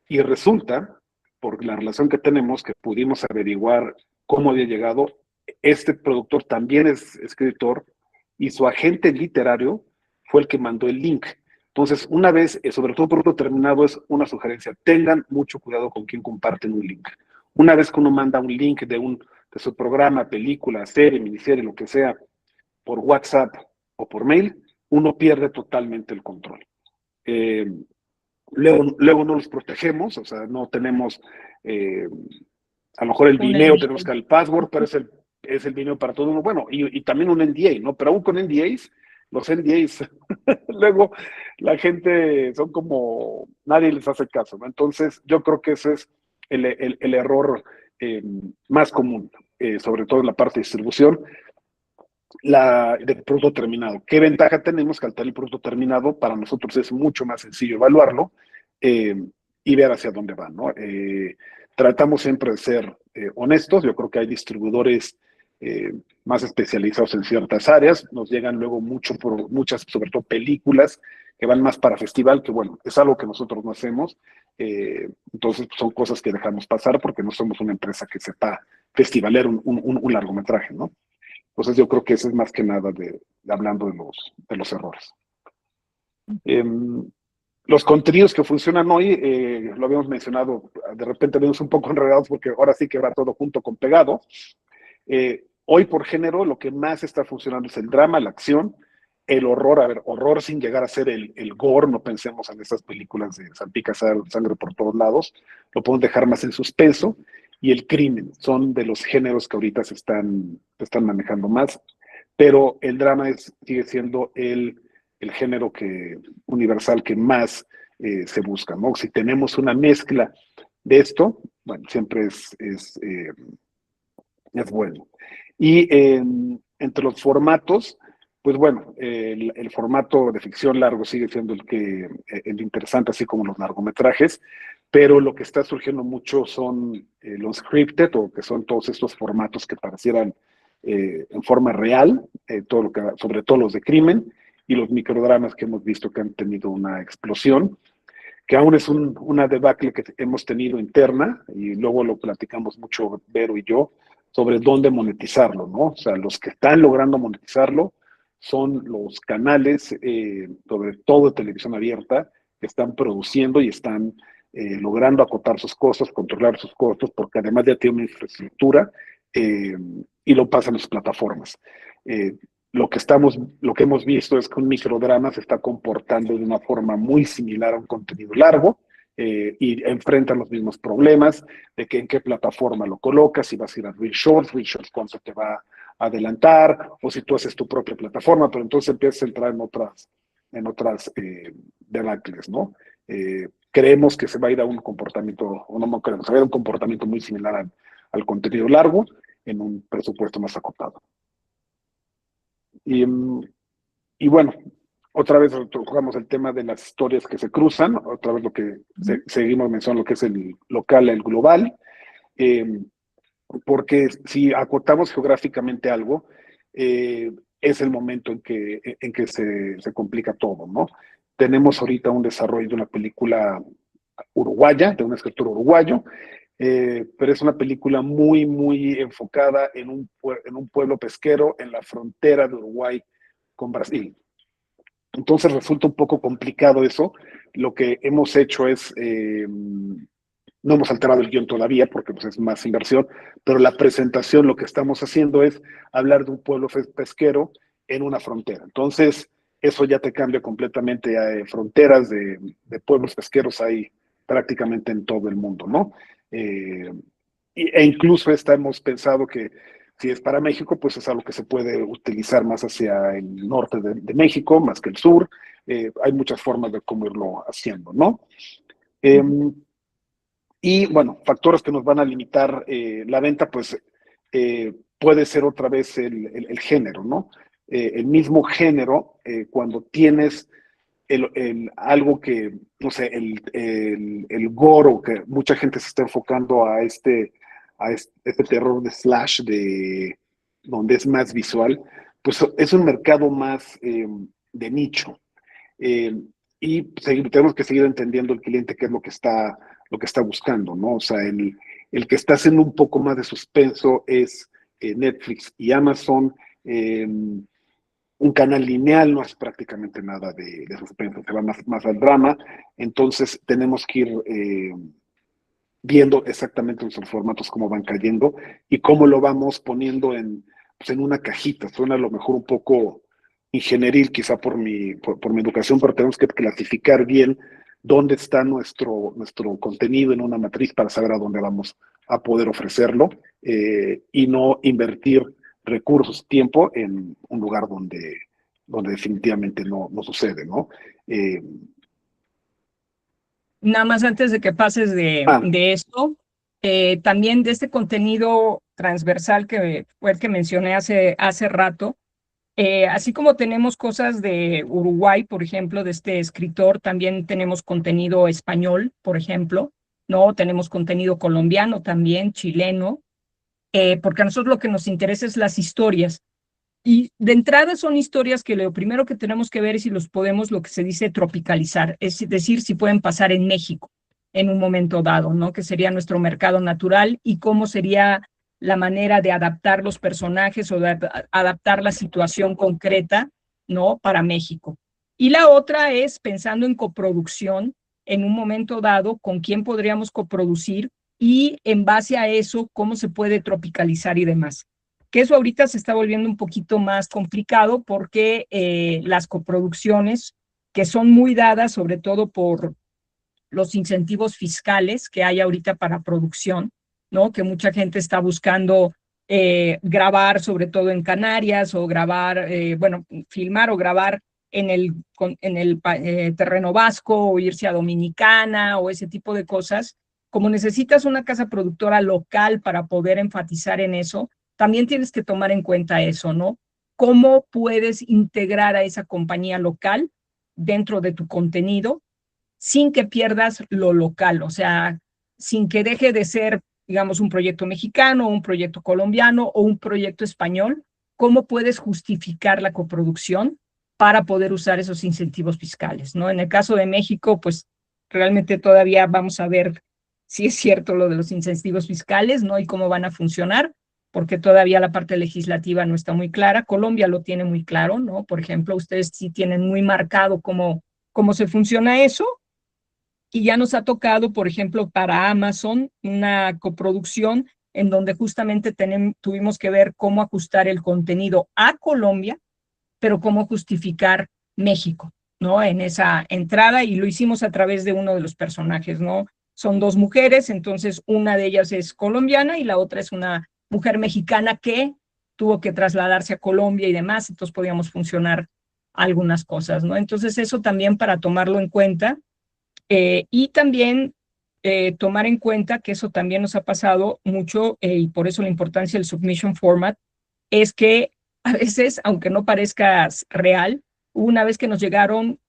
y resulta, por la relación que tenemos, que pudimos averiguar cómo había llegado. Este productor también es escritor y su agente literario fue el que mandó el link. Entonces, una vez, sobre todo producto terminado, es una sugerencia, tengan mucho cuidado con quién comparten un link. Una vez que uno manda un link de su programa, película, serie, miniserie, lo que sea, por WhatsApp o por mail, uno pierde totalmente el control. Luego no los protegemos, o sea, no tenemos, a lo mejor el Vimeo, tenemos que el password, pero es el Vimeo para todo uno. Bueno, y también un NDA, ¿no? Pero aún con NDAs, los NDAs, luego la gente son como, nadie les hace caso, ¿no? Entonces, yo creo que ese es el error más común, sobre todo en la parte de distribución, del producto terminado. ¿Qué ventaja tenemos? Que al tener el producto terminado, para nosotros es mucho más sencillo evaluarlo y ver hacia dónde va, ¿no? Tratamos siempre de ser honestos. Yo creo que hay distribuidores más especializados en ciertas áreas. Nos llegan luego muchas, sobre todo películas, que van más para festival, que bueno, es algo que nosotros no hacemos. Entonces son cosas que dejamos pasar porque no somos una empresa que sepa festivaler un largometraje, ¿no? Entonces yo creo que eso es más que nada hablando de los errores. Los contenidos que funcionan hoy, lo habíamos mencionado, de repente vemos un poco enredados porque ahora sí que va todo junto con pegado. Hoy por género lo que más está funcionando es el drama, la acción, el horror, a ver, horror sin llegar a ser el gore, no pensemos en esas películas de salpica sangre por todos lados, lo podemos dejar más en suspenso, y el crimen, son de los géneros que ahorita se están manejando más, pero el drama sigue siendo el género universal que más se busca, ¿no? Si tenemos una mezcla de esto, bueno, siempre es bueno. Y entre los formatos, pues bueno, el formato de ficción largo sigue siendo el interesante, así como los largometrajes, pero lo que está surgiendo mucho son los scripted, o que son todos estos formatos que parecieran en forma real, sobre todo los de crimen, y los microdramas que hemos visto que han tenido una explosión, que aún es una debacle que hemos tenido interna, y luego lo platicamos mucho Vero y yo, sobre dónde monetizarlo, ¿no? O sea, los que están logrando monetizarlo son los canales, sobre todo de televisión abierta, que están produciendo y están logrando acotar sus costos, controlar sus costos, porque además ya tiene una infraestructura y lo pasan a sus plataformas. Lo que hemos visto es que un microdrama se está comportando de una forma muy similar a un contenido largo, y enfrentan los mismos problemas de que en qué plataforma lo colocas, si vas a ir a Real Shorts cuánto te va a adelantar, o si tú haces tu propia plataforma, pero entonces empiezas a entrar en otras debacles, ¿no? Creemos que se va a ir a un comportamiento, o no creemos, se va a ir a un comportamiento muy similar al contenido largo en un presupuesto más acotado. Y bueno, otra vez tocamos el tema de las historias que se cruzan, otra vez lo que seguimos mencionando, lo que es el local, el global, porque si acotamos geográficamente algo, es el momento en que se complica todo, ¿no? Tenemos ahorita un desarrollo de una película uruguaya, de un escritor uruguayo, pero es una película muy, muy enfocada en un pueblo pesquero en la frontera de Uruguay con Brasil. Entonces resulta un poco complicado eso. Lo que hemos hecho es, no hemos alterado el guión todavía porque pues, es más inversión, pero la presentación, lo que estamos haciendo es hablar de un pueblo pesquero en una frontera. Entonces, eso ya te cambia completamente. Fronteras de pueblos pesqueros hay prácticamente en todo el mundo, ¿no? E incluso hemos pensado que si es para México, pues es algo que se puede utilizar más hacia el norte de México, más que el sur. Hay muchas formas de cómo irlo haciendo, ¿no? Y bueno, factores que nos van a limitar la venta, pues puede ser otra vez el género, ¿no? El mismo género, cuando tienes algo que, no sé, el gore, o que mucha gente se está enfocando a este terror de slash, donde es más visual, pues es un mercado más de nicho. Y tenemos que seguir entendiendo el cliente qué es lo que está buscando, ¿no? O sea, el que está haciendo un poco más de suspenso es Netflix y Amazon. Un canal lineal no hace prácticamente nada de suspenso, se va más al drama. Entonces tenemos que ir viendo exactamente nuestros formatos, cómo van cayendo y cómo lo vamos poniendo en una cajita. Suena a lo mejor un poco ingenieril, quizá por mi educación, pero tenemos que clasificar bien dónde está nuestro contenido en una matriz para saber a dónde vamos a poder ofrecerlo, y no invertir recursos, tiempo en un lugar donde definitivamente no sucede, ¿no? Nada más antes de que pases de esto, también de este contenido transversal que fue el que mencioné hace rato, así como tenemos cosas de Uruguay, por ejemplo, de este escritor, también tenemos contenido español, por ejemplo, ¿no? Tenemos contenido colombiano también, chileno, porque a nosotros lo que nos interesa es las historias. Y de entrada son historias que lo primero que tenemos que ver es si los podemos, lo que se dice, tropicalizar, es decir, si pueden pasar en México en un momento dado, ¿no? Que sería nuestro mercado natural y cómo sería la manera de adaptar los personajes o de adaptar la situación concreta, ¿no? Para México. Y la otra es pensando en coproducción, en un momento dado, con quién podríamos coproducir y en base a eso, cómo se puede tropicalizar y demás. Que eso ahorita se está volviendo un poquito más complicado porque las coproducciones, que son muy dadas sobre todo por los incentivos fiscales que hay ahorita para producción, ¿no? Que mucha gente está buscando grabar, sobre todo en Canarias, o grabar, bueno, filmar o grabar en el terreno vasco, o irse a Dominicana, o ese tipo de cosas. Como necesitas una casa productora local para poder enfatizar en eso, también tienes que tomar en cuenta eso, ¿no? ¿Cómo puedes integrar a esa compañía local dentro de tu contenido sin que pierdas lo local? O sea, sin que deje de ser, digamos, un proyecto mexicano, un proyecto colombiano o un proyecto español. ¿Cómo puedes justificar la coproducción para poder usar esos incentivos fiscales, ¿no? En el caso de México, pues realmente todavía vamos a ver si es cierto lo de los incentivos fiscales, ¿no? Y cómo van a funcionar, porque todavía la parte legislativa no está muy clara. Colombia lo tiene muy claro, ¿no? Por ejemplo, ustedes sí tienen muy marcado cómo se funciona eso. Y ya nos ha tocado, por ejemplo, para Amazon, una coproducción en donde justamente tuvimos que ver cómo ajustar el contenido a Colombia, pero cómo justificar México, ¿no? En esa entrada, y lo hicimos a través de uno de los personajes, ¿no? Son dos mujeres, entonces una de ellas es colombiana y la otra es una mujer mexicana que tuvo que trasladarse a Colombia y demás, entonces podíamos funcionar algunas cosas, ¿no? Entonces eso también para tomarlo en cuenta. Y también tomar en cuenta que eso también nos ha pasado mucho, y por eso la importancia del submission format, es que a veces, aunque no parezca real, una vez que nos llegaron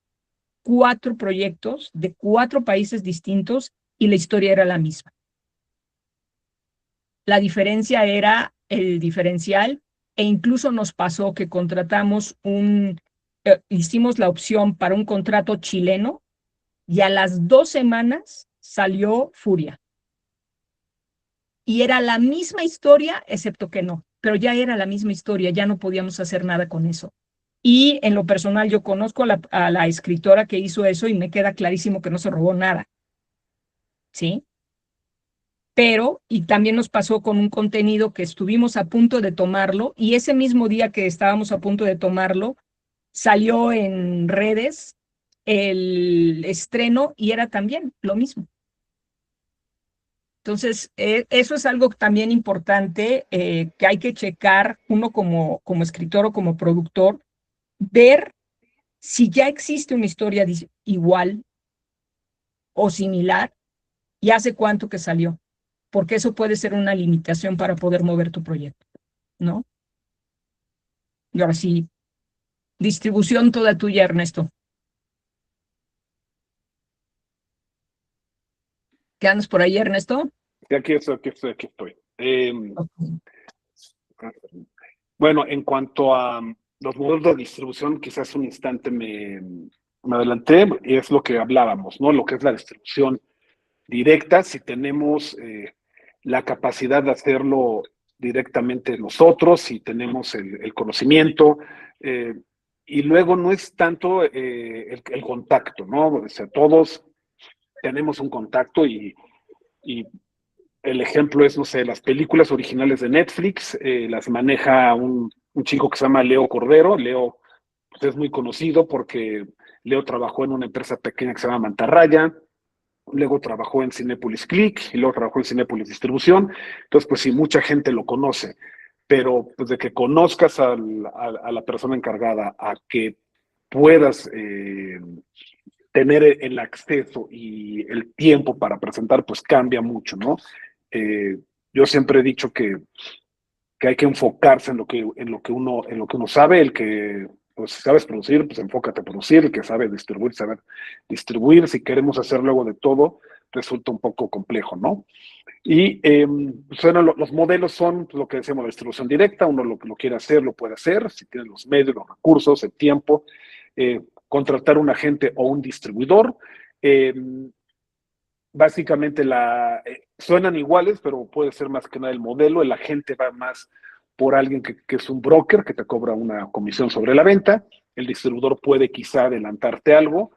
4 proyectos de 4 países distintos y la historia era la misma. La diferencia era el diferencial, e incluso nos pasó que hicimos la opción para un contrato chileno, y a las 2 semanas salió Furia. Y era la misma historia, excepto que no, pero ya era la misma historia, ya no podíamos hacer nada con eso. Y en lo personal yo conozco a la escritora que hizo eso y me queda clarísimo que no se robó nada, ¿sí? Pero, y también nos pasó con un contenido que estuvimos a punto de tomarlo, y ese mismo día que estábamos a punto de tomarlo, salió en redes el estreno y era también lo mismo. Entonces, eso es algo también importante que hay que checar uno como escritor o como productor, ver si ya existe una historia igual o similar y hace cuánto que salió, porque eso puede ser una limitación para poder mover tu proyecto, ¿no? Y ahora sí, distribución toda tuya, Ernesto. ¿Qué andas por ahí, Ernesto? Aquí estoy. Okay. Bueno, en cuanto a los modelos de distribución, quizás un instante me adelanté, y es lo que hablábamos, ¿no? Lo que es la distribución directa, si tenemos la capacidad de hacerlo directamente nosotros, si tenemos el conocimiento, y luego no es tanto el contacto, ¿no? O sea, todos tenemos un contacto y el ejemplo es, no sé, las películas originales de Netflix, las maneja un chico que se llama Leo Cordero. Leo pues, es muy conocido porque Leo trabajó en una empresa pequeña que se llama Mantarraya, luego trabajó en Cinépolis Click y luego trabajó en Cinépolis Distribución. Entonces, pues sí, mucha gente lo conoce, pero pues de que conozcas a la persona encargada, a que puedas tener el acceso y el tiempo para presentar, pues cambia mucho, ¿no? Yo siempre he dicho que hay que enfocarse en lo que uno sabe. El que pues sabes producir, pues enfócate a producir. El que sabe distribuir, saber distribuir. Si queremos hacer luego de todo, resulta un poco complejo, ¿no? Y bueno, los modelos son lo que decimos, la distribución directa. Uno lo quiere hacer, lo puede hacer, si tiene los medios, los recursos, el tiempo, contratar un agente o un distribuidor. Básicamente suenan iguales, pero puede ser más que nada el modelo. El agente va más por alguien que es un broker, que te cobra una comisión sobre la venta. El distribuidor puede quizá adelantarte algo.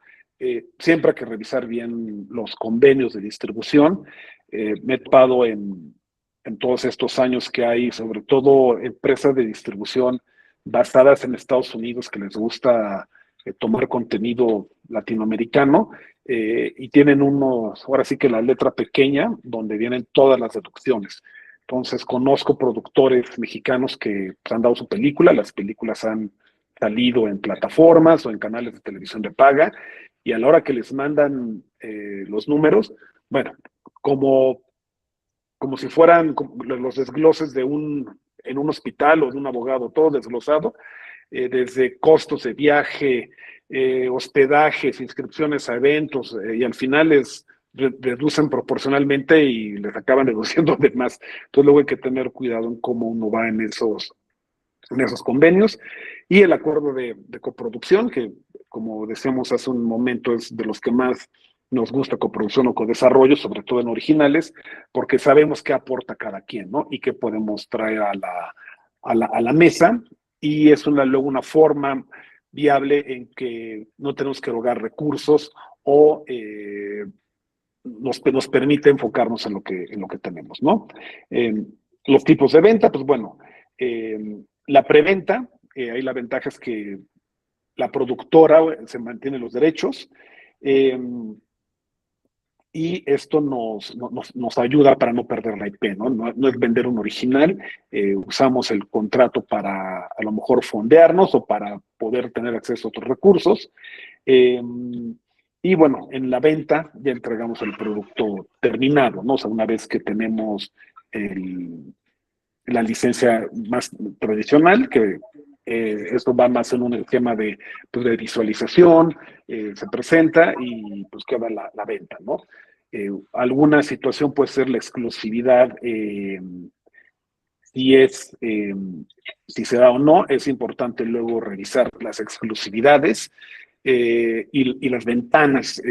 Siempre hay que revisar bien los convenios de distribución. Me he topado en todos estos años que hay, sobre todo empresas de distribución basadas en Estados Unidos que les gusta tomar contenido latinoamericano, y tienen ahora sí que la letra pequeña, donde vienen todas las deducciones. Entonces, conozco productores mexicanos que han dado su película, las películas han salido en plataformas o en canales de televisión de paga, y a la hora que les mandan los números, bueno, como si fueran los desgloses en un hospital o de un abogado, todo desglosado, desde costos de viaje, hospedajes, inscripciones a eventos, y al final reducen proporcionalmente y les acaban reduciendo de más. Entonces luego hay que tener cuidado en cómo uno va en esos convenios. Y el acuerdo de coproducción, que como decíamos hace un momento, es de los que más nos gusta, coproducción o codesarrollo, sobre todo en originales, porque sabemos qué aporta cada quien, ¿no? Y qué podemos traer a la mesa, y es luego una forma viable en que no tenemos que erogar recursos o nos permite enfocarnos en lo que tenemos, ¿no? Los tipos de venta, pues bueno, la preventa, ahí la ventaja es que la productora se mantiene los derechos, y esto nos ayuda para no perder la IP, ¿no? No es vender un original. Usamos el contrato para a lo mejor fondearnos o para poder tener acceso a otros recursos. Y bueno, en la venta ya entregamos el producto terminado, ¿no? O sea, una vez que tenemos la licencia más tradicional, que esto va más en un esquema de visualización, se presenta y pues queda la venta, ¿no? Alguna situación puede ser la exclusividad, si se da o no. Es importante luego revisar las exclusividades y las ventanas.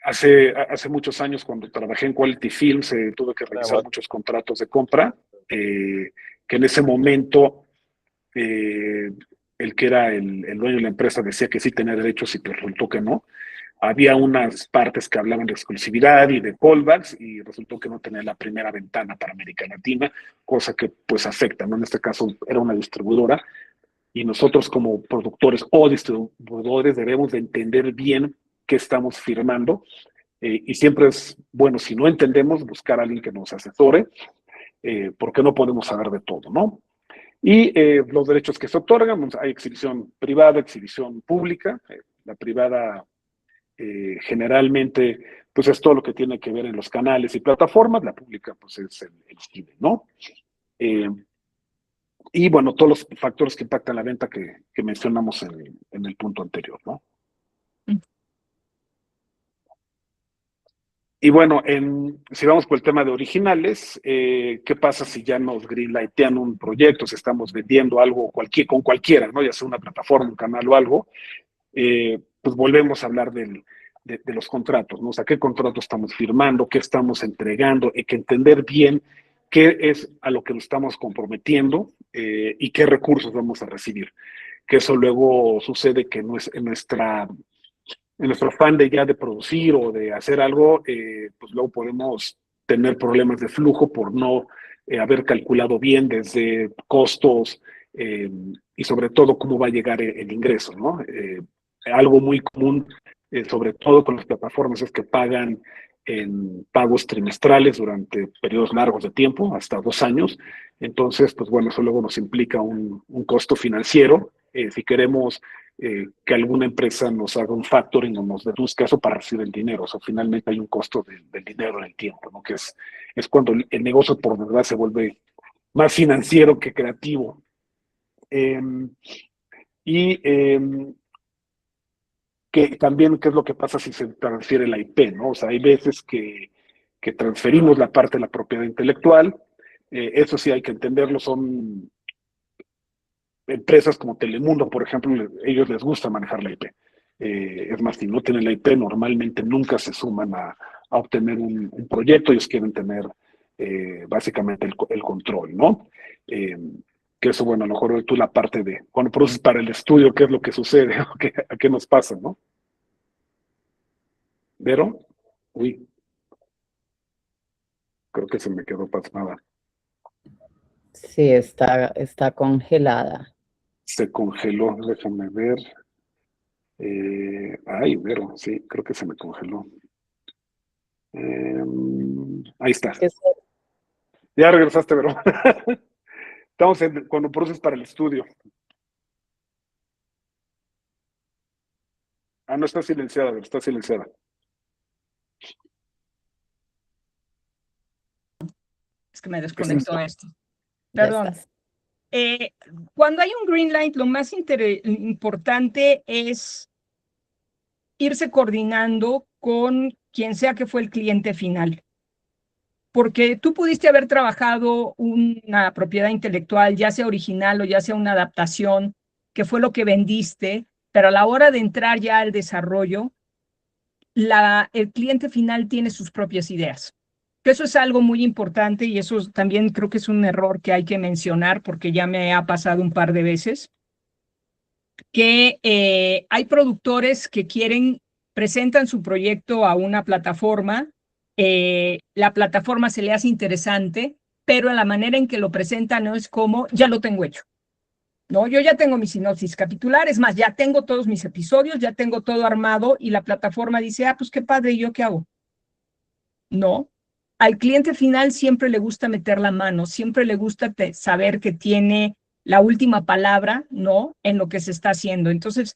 Hace muchos años, cuando trabajé en Quality Films, tuve que revisar muchos contratos de compra, que en ese momento el que era el dueño de la empresa decía que sí tenía derechos y pues resultó que no. Había unas partes que hablaban de exclusividad y de callbacks, y resultó que no tenía la primera ventana para América Latina, cosa que pues afecta, ¿no? En este caso era una distribuidora, y nosotros como productores o distribuidores debemos de entender bien qué estamos firmando, y siempre es bueno, si no entendemos, buscar a alguien que nos asesore, porque no podemos saber de todo, ¿no? Y los derechos que se otorgan, pues, hay exhibición privada, exhibición pública. La privada generalmente pues es todo lo que tiene que ver en los canales y plataformas. La pública pues es el cine, ¿no? Y bueno, todos los factores que impactan la venta que mencionamos en el punto anterior, ¿no? Y bueno, si vamos por el tema de originales, ¿qué pasa si ya nos greenlightean un proyecto, si estamos vendiendo algo con cualquiera, ¿no? Ya sea una plataforma, un canal o algo, pues volvemos a hablar de los contratos, ¿no? O sea, qué contrato estamos firmando, qué estamos entregando. Hay que entender bien qué es a lo que nos estamos comprometiendo, y qué recursos vamos a recibir. Que eso luego sucede que en nuestro afán de producir o de hacer algo, pues luego podemos tener problemas de flujo por no haber calculado bien desde costos, y sobre todo cómo va a llegar el ingreso, ¿no? Algo muy común, sobre todo con las plataformas, es que pagan en pagos trimestrales durante periodos largos de tiempo, hasta 2 años. Entonces, pues bueno, eso luego nos implica un costo financiero. Si queremos que alguna empresa nos haga un factoring o nos deduzca eso para recibir el dinero. O sea, finalmente hay un costo del dinero en el tiempo, ¿no? Que es cuando el negocio por verdad se vuelve más financiero que creativo. Y que también qué es lo que pasa si se transfiere la IP, ¿no? O sea, hay veces que transferimos la parte de la propiedad intelectual, eso sí hay que entenderlo, son empresas como Telemundo, por ejemplo, ellos les gusta manejar la IP. Es más, si no tienen la IP, normalmente nunca se suman a obtener un proyecto, ellos quieren tener básicamente el control, ¿no? Que eso, bueno, a lo mejor tú la parte de, cuando produces para el estudio, qué es lo que sucede, a qué nos pasa, ¿no? ¿Vero? Uy, creo que se me quedó pasmada. Sí, está congelada. Se congeló, déjame ver. Ay, Vero, sí, creo que se me congeló. Ahí está. Ya regresaste, Vero. Estamos cuando produces para el estudio. Ah, no está silenciada, Vero, está silenciada. Es que me desconectó esto. Ya Perdón. estás. Cuando hay un green light, lo más importante es irse coordinando con quien sea que fue el cliente final. Porque tú pudiste haber trabajado una propiedad intelectual, ya sea original o ya sea una adaptación, que fue lo que vendiste, pero a la hora de entrar ya al desarrollo, el cliente final tiene sus propias ideas. Eso es algo muy importante y eso también creo que es un error que hay que mencionar porque ya me ha pasado un par de veces, que hay productores que presentan su proyecto a una plataforma, la plataforma se le hace interesante, pero la manera en que lo presentan no es como, ya lo tengo hecho. No, yo ya tengo mi sinopsis capitular, es más, ya tengo todos mis episodios, ya tengo todo armado y la plataforma dice, pues qué padre, ¿y yo qué hago? No, al cliente final siempre le gusta meter la mano, siempre le gusta saber que tiene la última palabra, ¿no? En lo que se está haciendo. Entonces,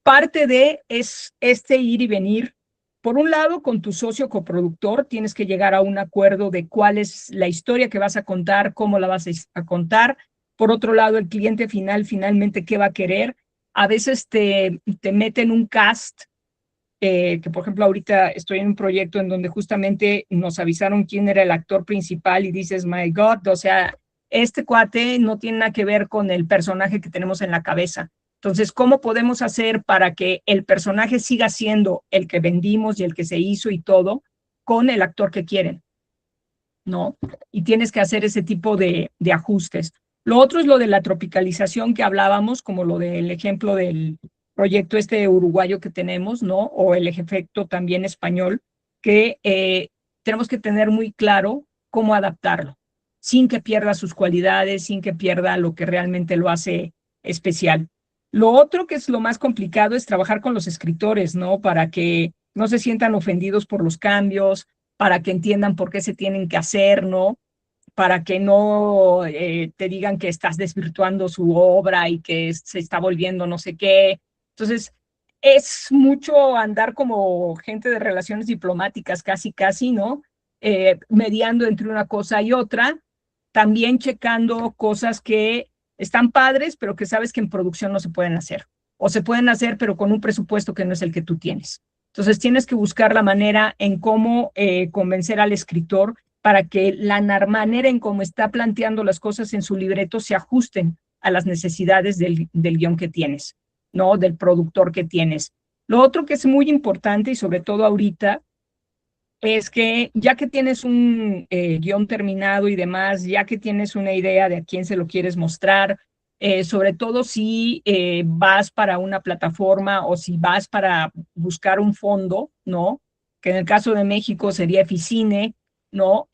parte de es ir y venir. Por un lado, con tu socio coproductor tienes que llegar a un acuerdo de cuál es la historia que vas a contar, cómo la vas a contar. Por otro lado, el cliente final, finalmente, ¿qué va a querer? A veces te meten un cast, que por ejemplo ahorita estoy en un proyecto en donde justamente nos avisaron quién era el actor principal y dices, my God, o sea, este cuate no tiene nada que ver con el personaje que tenemos en la cabeza. Entonces, ¿cómo podemos hacer para que el personaje siga siendo el que vendimos y el que se hizo y todo con el actor que quieren? ¿No? Y tienes que hacer ese tipo de ajustes. Lo otro es lo de la tropicalización que hablábamos, como lo del ejemplo del proyecto uruguayo que tenemos, ¿no? O el efecto también español, que tenemos que tener muy claro cómo adaptarlo, sin que pierda sus cualidades, sin que pierda lo que realmente lo hace especial. Lo otro que es lo más complicado es trabajar con los escritores, ¿no? Para que no se sientan ofendidos por los cambios, para que entiendan por qué se tienen que hacer, ¿no? Para que no te digan que estás desvirtuando su obra y que se está volviendo no sé qué. Entonces, es mucho andar como gente de relaciones diplomáticas, casi, ¿no? Mediando entre una cosa y otra, también checando cosas que están padres, pero que sabes que en producción no se pueden hacer. O se pueden hacer, pero con un presupuesto que no es el que tú tienes. Entonces, tienes que buscar la manera en cómo convencer al escritor para que la manera en cómo está planteando las cosas en su libreto se ajusten a las necesidades del guión que tienes, ¿no? Del productor que tienes. Lo otro que es muy importante y sobre todo ahorita es que ya que tienes un guión terminado y demás, ya que tienes una idea de a quién se lo quieres mostrar, sobre todo si vas para una plataforma o si vas para buscar un fondo, ¿no? Que en el caso de México sería Eficine, ¿no?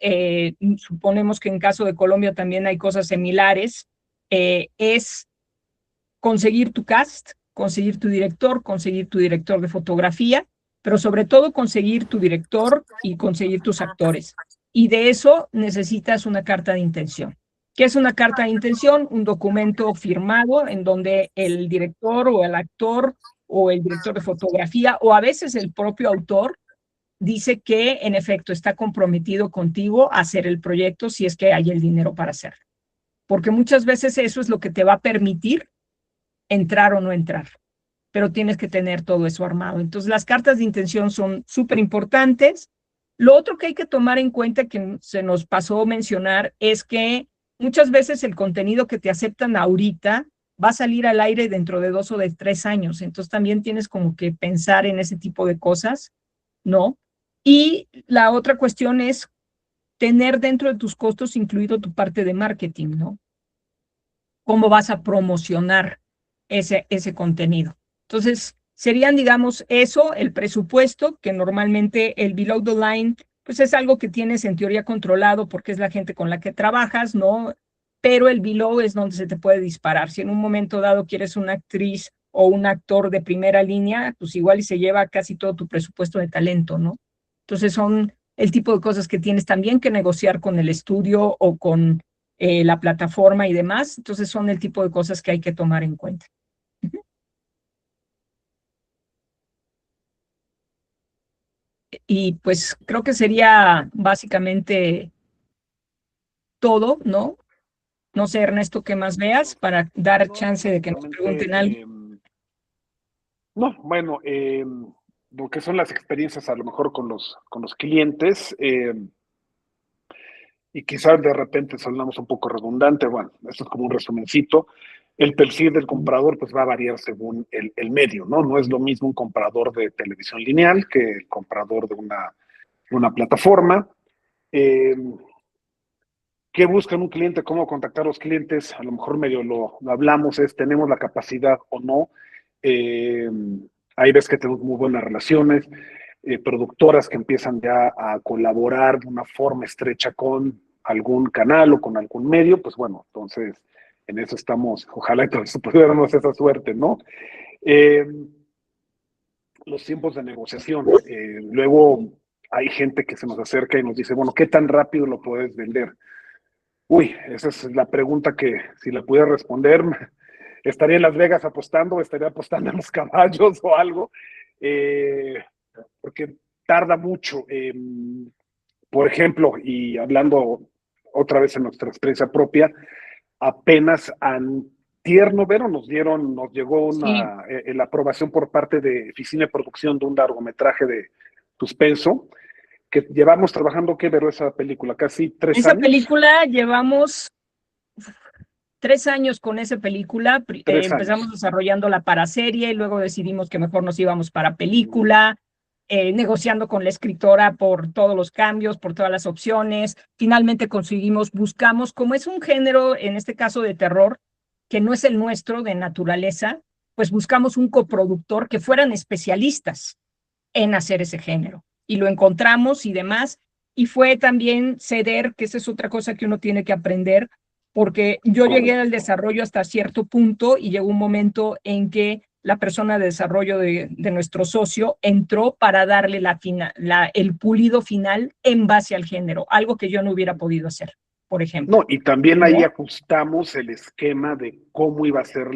Suponemos que en caso de Colombia también hay cosas similares. Es conseguir tu cast, conseguir tu director de fotografía, pero sobre todo conseguir tu director y conseguir tus actores. Y de eso necesitas una carta de intención. ¿Qué es una carta de intención? Un documento firmado en donde el director o el actor o el director de fotografía o a veces el propio autor dice que en efecto está comprometido contigo a hacer el proyecto si es que hay el dinero para hacerlo. Porque muchas veces eso es lo que te va a permitir entrar o no entrar. pero tienes que tener todo eso armado. Entonces, las cartas de intención son súper importantes. Lo otro que hay que tomar en cuenta, que se nos pasó mencionar, es que muchas veces el contenido que te aceptan ahorita va a salir al aire dentro de 2 o de 3 años. Entonces, también tienes como que pensar en ese tipo de cosas, ¿no? Y la otra cuestión es tener dentro de tus costos incluido tu parte de marketing, ¿no? Cómo vas a promocionar ese contenido. Entonces, serían, digamos, eso, el presupuesto, que normalmente el below the line, pues es algo que tienes en teoría controlado porque es la gente con la que trabajas, ¿no? Pero el below es donde se te puede disparar. Si en un momento dado quieres una actriz o un actor de primera línea, pues igual y se lleva casi todo tu presupuesto de talento, ¿no? Entonces son el tipo de cosas que tienes también que negociar con el estudio o con la plataforma y demás. Entonces son el tipo de cosas que hay que tomar en cuenta. Y pues creo que sería básicamente todo, ¿no? No sé, Ernesto, ¿qué más veas para dar No, chance de que nos pregunten algo? No, bueno, lo que son las experiencias a lo mejor con los clientes, y quizás de repente sonamos un poco redundante, bueno, esto es como un resumencito. El perfil del comprador pues va a variar según el medio, ¿no? No es lo mismo un comprador de televisión lineal que el comprador de una plataforma. Eh, ¿Qué buscan un cliente? ¿Cómo contactar a los clientes? A lo mejor medio lo hablamos, es tenemos la capacidad o no. Eh, Hay veces que tenemos muy buenas relaciones, productoras que empiezan ya a colaborar de una forma estrecha con algún canal o con algún medio, pues bueno, entonces en eso estamos, ojalá entonces pudiéramos esa suerte, ¿no? Eh, los tiempos de negociación. Luego hay gente que se nos acerca y nos dice, bueno, ¿qué tan rápido lo puedes vender? Uy, esa es la pregunta que si la pudiera responder, estaría en Las Vegas apostando, estaría apostando en los caballos o algo, porque tarda mucho. Por ejemplo, y hablando otra vez en nuestra experiencia propia, apenas antier noveno nos llegó Sí, la aprobación por parte de Oficina de Producción de un largometraje de suspenso, que llevamos trabajando, ¿qué veró esa película? Casi 3 esa años. película llevamos 3 años con esa película. 3 años. Empezamos desarrollándola para serie, y luego decidimos que mejor nos íbamos para película, negociando con la escritora por todos los cambios, por todas las opciones. Finalmente conseguimos, buscamos, como es un género, en este caso de terror, que no es el nuestro de naturaleza, pues buscamos un coproductor que fueran especialistas en hacer ese género. Y lo encontramos y demás. Y fue también ceder, que esa es otra cosa que uno tiene que aprender, porque yo llegué al Correcto. desarrollo hasta cierto punto y llegó un momento en que la persona de desarrollo de nuestro socio entró para darle el pulido final en base al género, algo que yo no hubiera podido hacer, por ejemplo. No, y también ahí ¿No? ajustamos el esquema de cómo iba a ser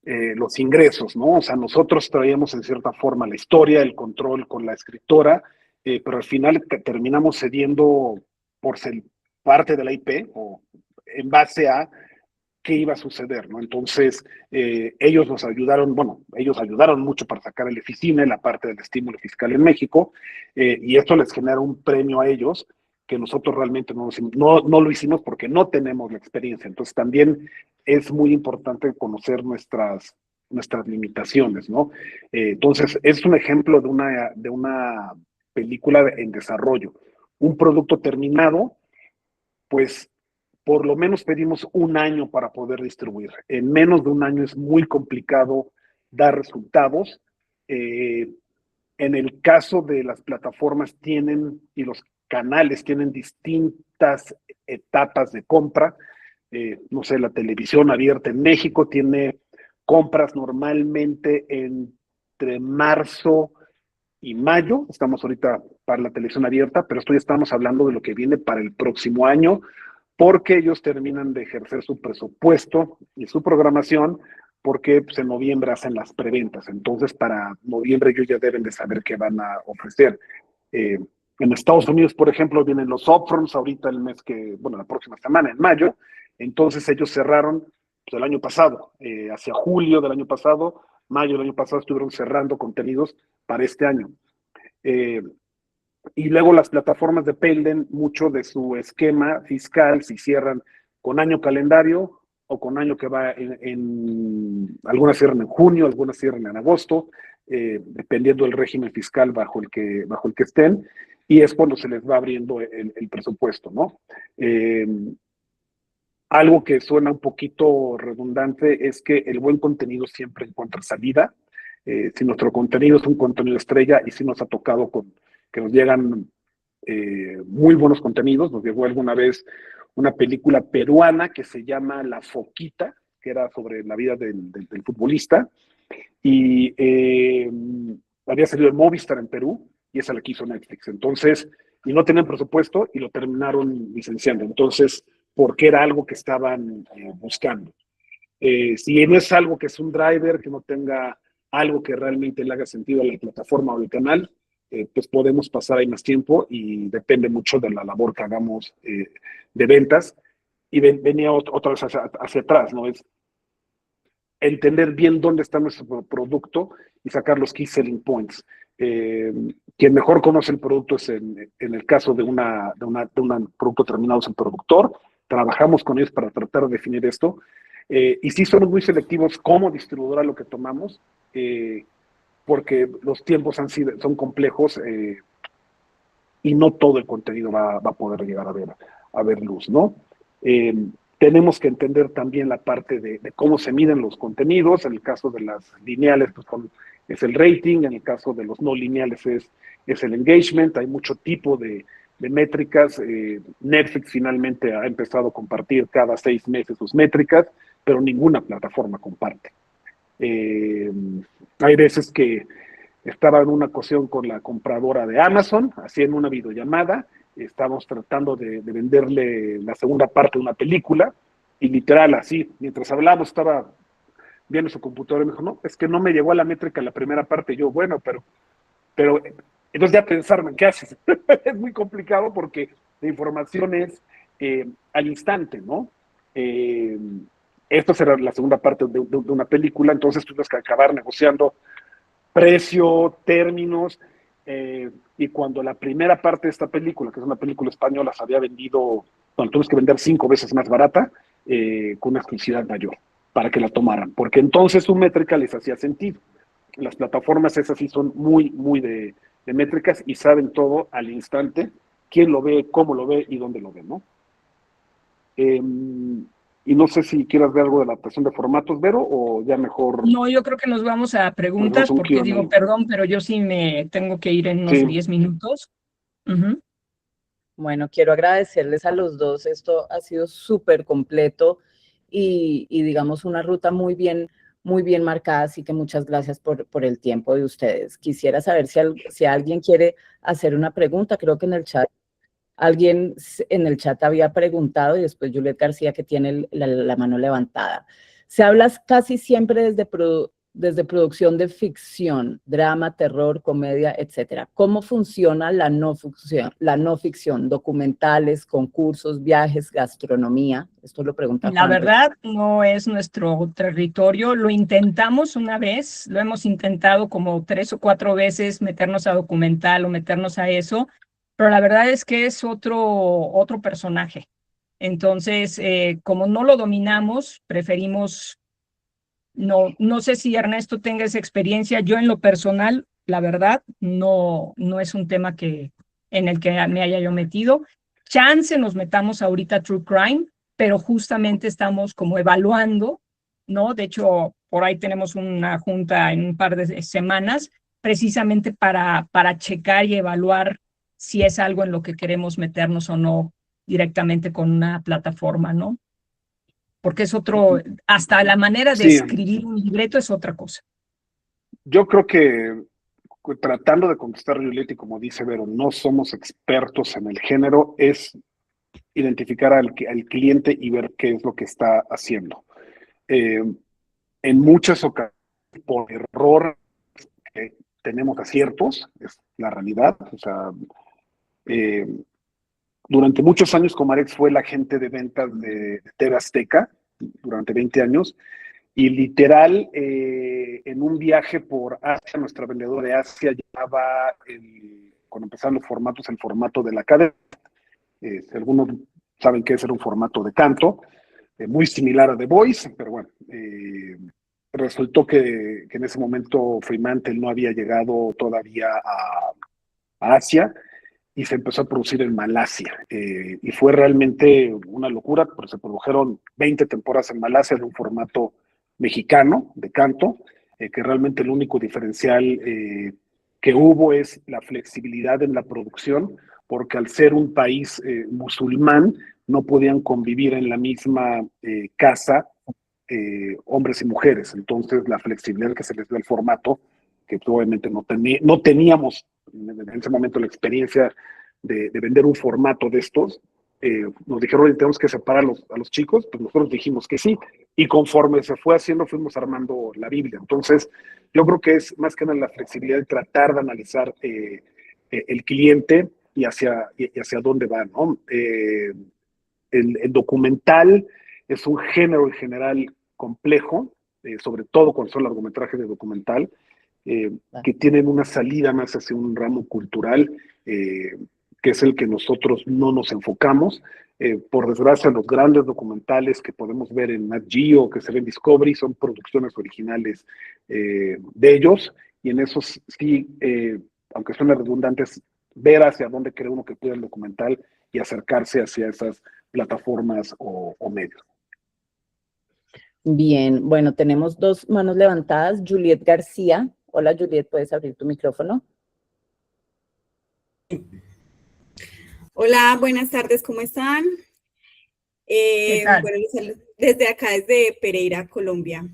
los ingresos, ¿no? O sea, nosotros traíamos en cierta forma la historia, el control con la escritora, pero al final terminamos cediendo por ser parte de la IP o en base a qué iba a suceder, ¿no? Entonces, ellos nos ayudaron, bueno, ellos ayudaron mucho para sacar el EFICINE, la parte del estímulo fiscal en México, y esto les genera un premio a ellos que nosotros realmente no lo hicimos porque no tenemos la experiencia. Entonces, también es muy importante conocer nuestras limitaciones, ¿no? Entonces, es un ejemplo de una película en desarrollo. Un producto terminado, pues por lo menos pedimos un año para poder distribuir. En menos de un año es muy complicado dar resultados. Eh, en el caso de las plataformas y los canales tienen distintas etapas de compra. No sé, la televisión abierta en México tiene compras normalmente entre marzo y mayo. Estamos ahorita para la televisión abierta, pero esto ya estamos hablando de lo que viene para el próximo año, porque ellos terminan de ejercer su presupuesto y su programación, porque pues, en noviembre hacen las preventas. Entonces, para noviembre ellos ya deben de saber qué van a ofrecer. Eh, en Estados Unidos, por ejemplo, vienen los upfronts ahorita la próxima semana, en mayo. Entonces ellos cerraron pues, el año pasado, hacia julio del año pasado, mayo del año pasado estuvieron cerrando contenidos para este año. Y luego las plataformas dependen mucho de su esquema fiscal, si cierran con año calendario o con año que va algunas cierran en junio, algunas cierran en agosto, dependiendo del régimen fiscal bajo el que estén, y es cuando se les va abriendo el presupuesto, ¿no? Algo que suena un poquito redundante es que el buen contenido siempre encuentra salida. Si nuestro contenido es un contenido estrella, y si nos ha tocado que nos llegan muy buenos contenidos. Nos llegó alguna vez una película peruana que se llama La Foquita, que era sobre la vida del futbolista, y había salido en Movistar en Perú, y esa la quiso Netflix. Entonces, y no tenían presupuesto y lo terminaron licenciando. Entonces, porque era algo que estaban buscando. Si no es algo que es un driver, que no tenga algo que realmente le haga sentido a la plataforma o al canal, pues podemos pasar ahí más tiempo, y depende mucho de la labor que hagamos de ventas. Y venía otra vez hacia atrás, ¿no? Es entender bien dónde está nuestro producto y sacar los key selling points. Quien mejor conoce el producto es en el caso de un producto terminado, es el productor. Trabajamos con ellos para tratar de definir esto. Y sí somos muy selectivos como distribuidora lo que tomamos, porque los tiempos son complejos, y no todo el contenido va a poder llegar a ver luz, ¿no? Tenemos que entender también la parte de cómo se miden los contenidos. En el caso de las lineales, pues es el rating; en el caso de los no lineales es el engagement. Hay mucho tipo de métricas. Netflix finalmente ha empezado a compartir cada 6 meses sus métricas, pero ninguna plataforma comparte. Hay veces que estaba en una ocasión con la compradora de Amazon, haciendo una videollamada, estábamos tratando de venderle la segunda parte de una película, y literal así, mientras hablábamos estaba viendo su computadora y me dijo, no, es que no me llegó a la métrica la primera parte. Y yo, bueno, pero entonces ya pensarme, ¿qué haces? Es muy complicado porque la información es al instante, ¿no? Esto será la segunda parte de una película, entonces tuvimos que acabar negociando precio, términos, y cuando la primera parte de esta película, que es una película española, se había vendido, bueno, tuvimos que vender 5 veces más barata, con una exclusividad mayor, para que la tomaran, porque entonces su métrica les hacía sentido. Las plataformas esas sí son muy, muy de métricas, y saben todo al instante, quién lo ve, cómo lo ve y dónde lo ve, ¿no? Y no sé si quieras ver algo de adaptación de formatos, Vero, o ya mejor. No, yo creo que nos vamos a preguntas, porque digo, perdón, pero yo sí me tengo que ir en unos 10 minutos. Bueno, quiero agradecerles a los dos. Esto ha sido súper completo y digamos una ruta muy bien marcada, así que muchas gracias por el tiempo de ustedes. Quisiera saber si alguien quiere hacer una pregunta. Creo que en el chat alguien había preguntado, y después Juliet García, que tiene la mano levantada. Se habla casi siempre desde producción de ficción, drama, terror, comedia, etcétera. ¿Cómo funciona la no ficción? Documentales, concursos, viajes, gastronomía. Esto lo pregunta Juan. La verdad, no es nuestro territorio. Lo intentamos una vez, lo hemos intentado como 3 o 4 veces meternos a documental o meternos a eso, pero la verdad es que es otro personaje. Entonces, como no lo dominamos, preferimos. No sé si Ernesto tenga esa experiencia. Yo en lo personal, la verdad, no es un tema en el que me haya yo metido. Chance nos metamos ahorita a True Crime, pero justamente estamos como evaluando, ¿no? De hecho, por ahí tenemos una junta en un par de semanas, precisamente para checar y evaluar si es algo en lo que queremos meternos o no directamente con una plataforma, ¿no? Porque es hasta la manera de escribir un libreto es otra cosa. Yo creo que, tratando de contestar, Juliet, como dice Vero, no somos expertos en el género, es identificar al cliente y ver qué es lo que está haciendo. En muchas ocasiones, por error, tenemos aciertos, es la realidad. O sea, durante muchos años Comarex fue el agente de ventas de TV Azteca, durante 20 años, Y literal, en un viaje por Asia, nuestra vendedora de Asia llevaba, cuando empezaron los formatos, el formato de la cadena. Si algunos saben que ese era un formato de canto, muy similar a The Voice, pero bueno, resultó que en ese momento Fremantle no había llegado todavía a Asia y se empezó a producir en Malasia. Y fue realmente una locura, porque se produjeron 20 temporadas en Malasia de un formato mexicano de canto, que realmente el único diferencial que hubo es la flexibilidad en la producción, porque al ser un país musulmán, no podían convivir en la misma casa hombres y mujeres. Entonces, la flexibilidad que se les dio al formato, que obviamente no teníamos en ese momento la experiencia de vender un formato de estos, nos dijeron, oye, tenemos que separar a los chicos, pues nosotros dijimos que sí, y conforme se fue haciendo, fuimos armando la Biblia. Entonces, yo creo que es más que nada la flexibilidad de tratar de analizar el cliente y hacia dónde va, ¿no? El documental es un género en general complejo, sobre todo cuando son largometrajes de documental, que tienen una salida más hacia un ramo cultural, que es el que nosotros no nos enfocamos. Por desgracia, los grandes documentales que podemos ver en Nat Geo, que se ven en Discovery, son producciones originales de ellos, y en esos sí, aunque suene redundante, es ver hacia dónde cree uno que puede el documental y acercarse hacia esas plataformas o medios. Bien, bueno, tenemos dos manos levantadas. Juliet García. Hola, Juliet, ¿puedes abrir tu micrófono? Hola, buenas tardes, ¿cómo están? Bueno, desde acá, desde Pereira, Colombia.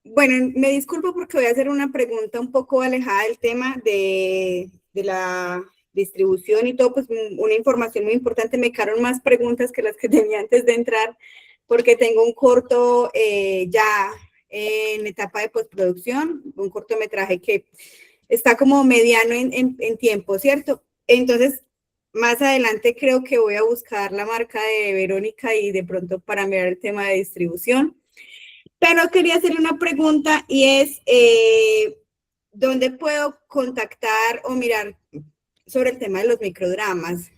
Bueno, me disculpo porque voy a hacer una pregunta un poco alejada del tema de la distribución y todo, pues una información muy importante. Me quedaron más preguntas que las que tenía antes de entrar, porque tengo un corto ya en etapa de postproducción, un cortometraje que está como mediano en tiempo, ¿cierto? Entonces, más adelante creo que voy a buscar la marca de Verónica y de pronto para mirar el tema de distribución. Pero quería hacerle una pregunta y es, ¿dónde puedo contactar o mirar sobre el tema de los microdramas?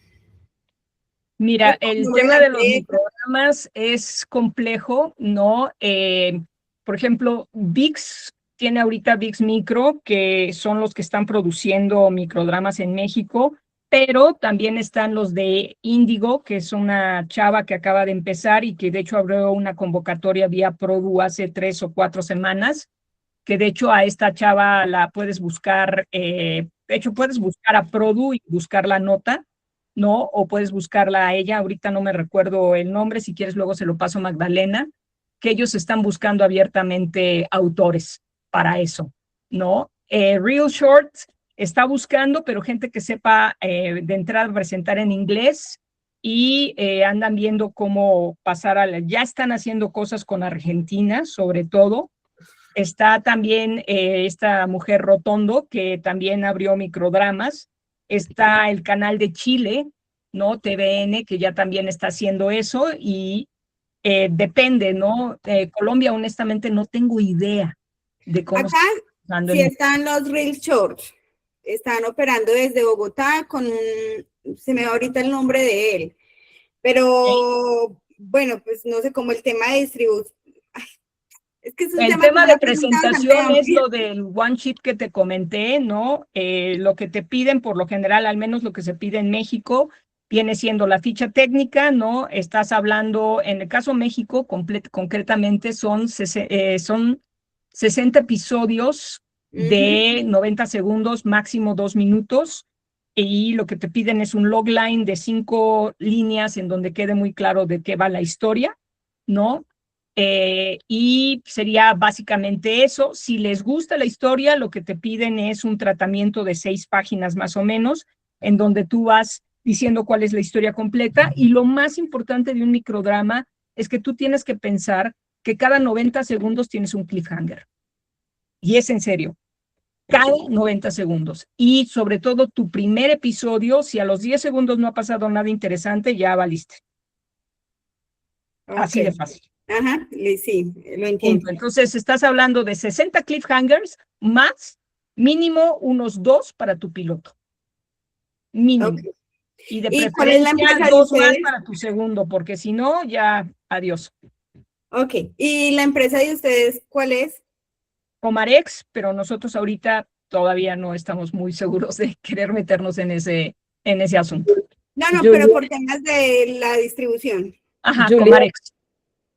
Mira, el tema de los microdramas es complejo, ¿no? Por ejemplo, ViX tiene ahorita ViX Micro, que son los que están produciendo microdramas en México, pero también están los de Índigo, que es una chava que acaba de empezar y que de hecho abrió una convocatoria vía Produ hace 3 o 4 semanas, que de hecho a esta chava la puedes buscar, de hecho puedes buscar a Produ y buscar la nota, ¿no? O puedes buscarla a ella, ahorita no me recuerdo el nombre, si quieres luego se lo paso a Magdalena, que ellos están buscando abiertamente autores para eso, ¿no? Real Short está buscando, pero gente que sepa de entrada presentar en inglés y andan viendo cómo pasar ya están haciendo cosas con Argentina, sobre todo. Está también esta mujer Rotondo, que también abrió microdramas. Está el canal de Chile, ¿no? TVN, que ya también está haciendo eso y depende, ¿no? Colombia, honestamente, no tengo idea de cómo. Acá sí están los Real Shorts. Están operando desde Bogotá con se me va ahorita el nombre de él. Pero, bueno, pues no sé, cómo el tema de distribución. Es que es un el tema de presentación es lo del one sheet que te comenté, ¿no? Lo que te piden, por lo general, al menos lo que se pide en México, viene siendo la ficha técnica, ¿no? Estás hablando, en el caso México, concretamente son 60 episodios de 90 segundos, máximo 2 minutos, y lo que te piden es un logline de 5 líneas en donde quede muy claro de qué va la historia, ¿no? Y sería básicamente eso. Si les gusta la historia, lo que te piden es un tratamiento de 6 páginas más o menos, en donde tú vas diciendo cuál es la historia completa. Y lo más importante de un microdrama es que tú tienes que pensar que cada 90 segundos tienes un cliffhanger. Y es en serio, cada 90 segundos. Y sobre todo tu primer episodio, si a los 10 segundos no ha pasado nada interesante, ya valiste. Okay. Así de fácil. Ajá, sí, lo entiendo. Punto. Entonces, estás hablando de 60 cliffhangers más mínimo unos 2 para tu piloto. Mínimo. Ok. Y de ¿Y cuál es la preferencia empresa de 2 más ustedes? para tu segundo, porque si no, ya adiós. Ok. ¿Y la empresa de ustedes cuál es? Comarex, pero nosotros ahorita todavía no estamos muy seguros de querer meternos en ese asunto. No, no, pero Juliet, por temas de la distribución. Ajá, Juliet, Comarex.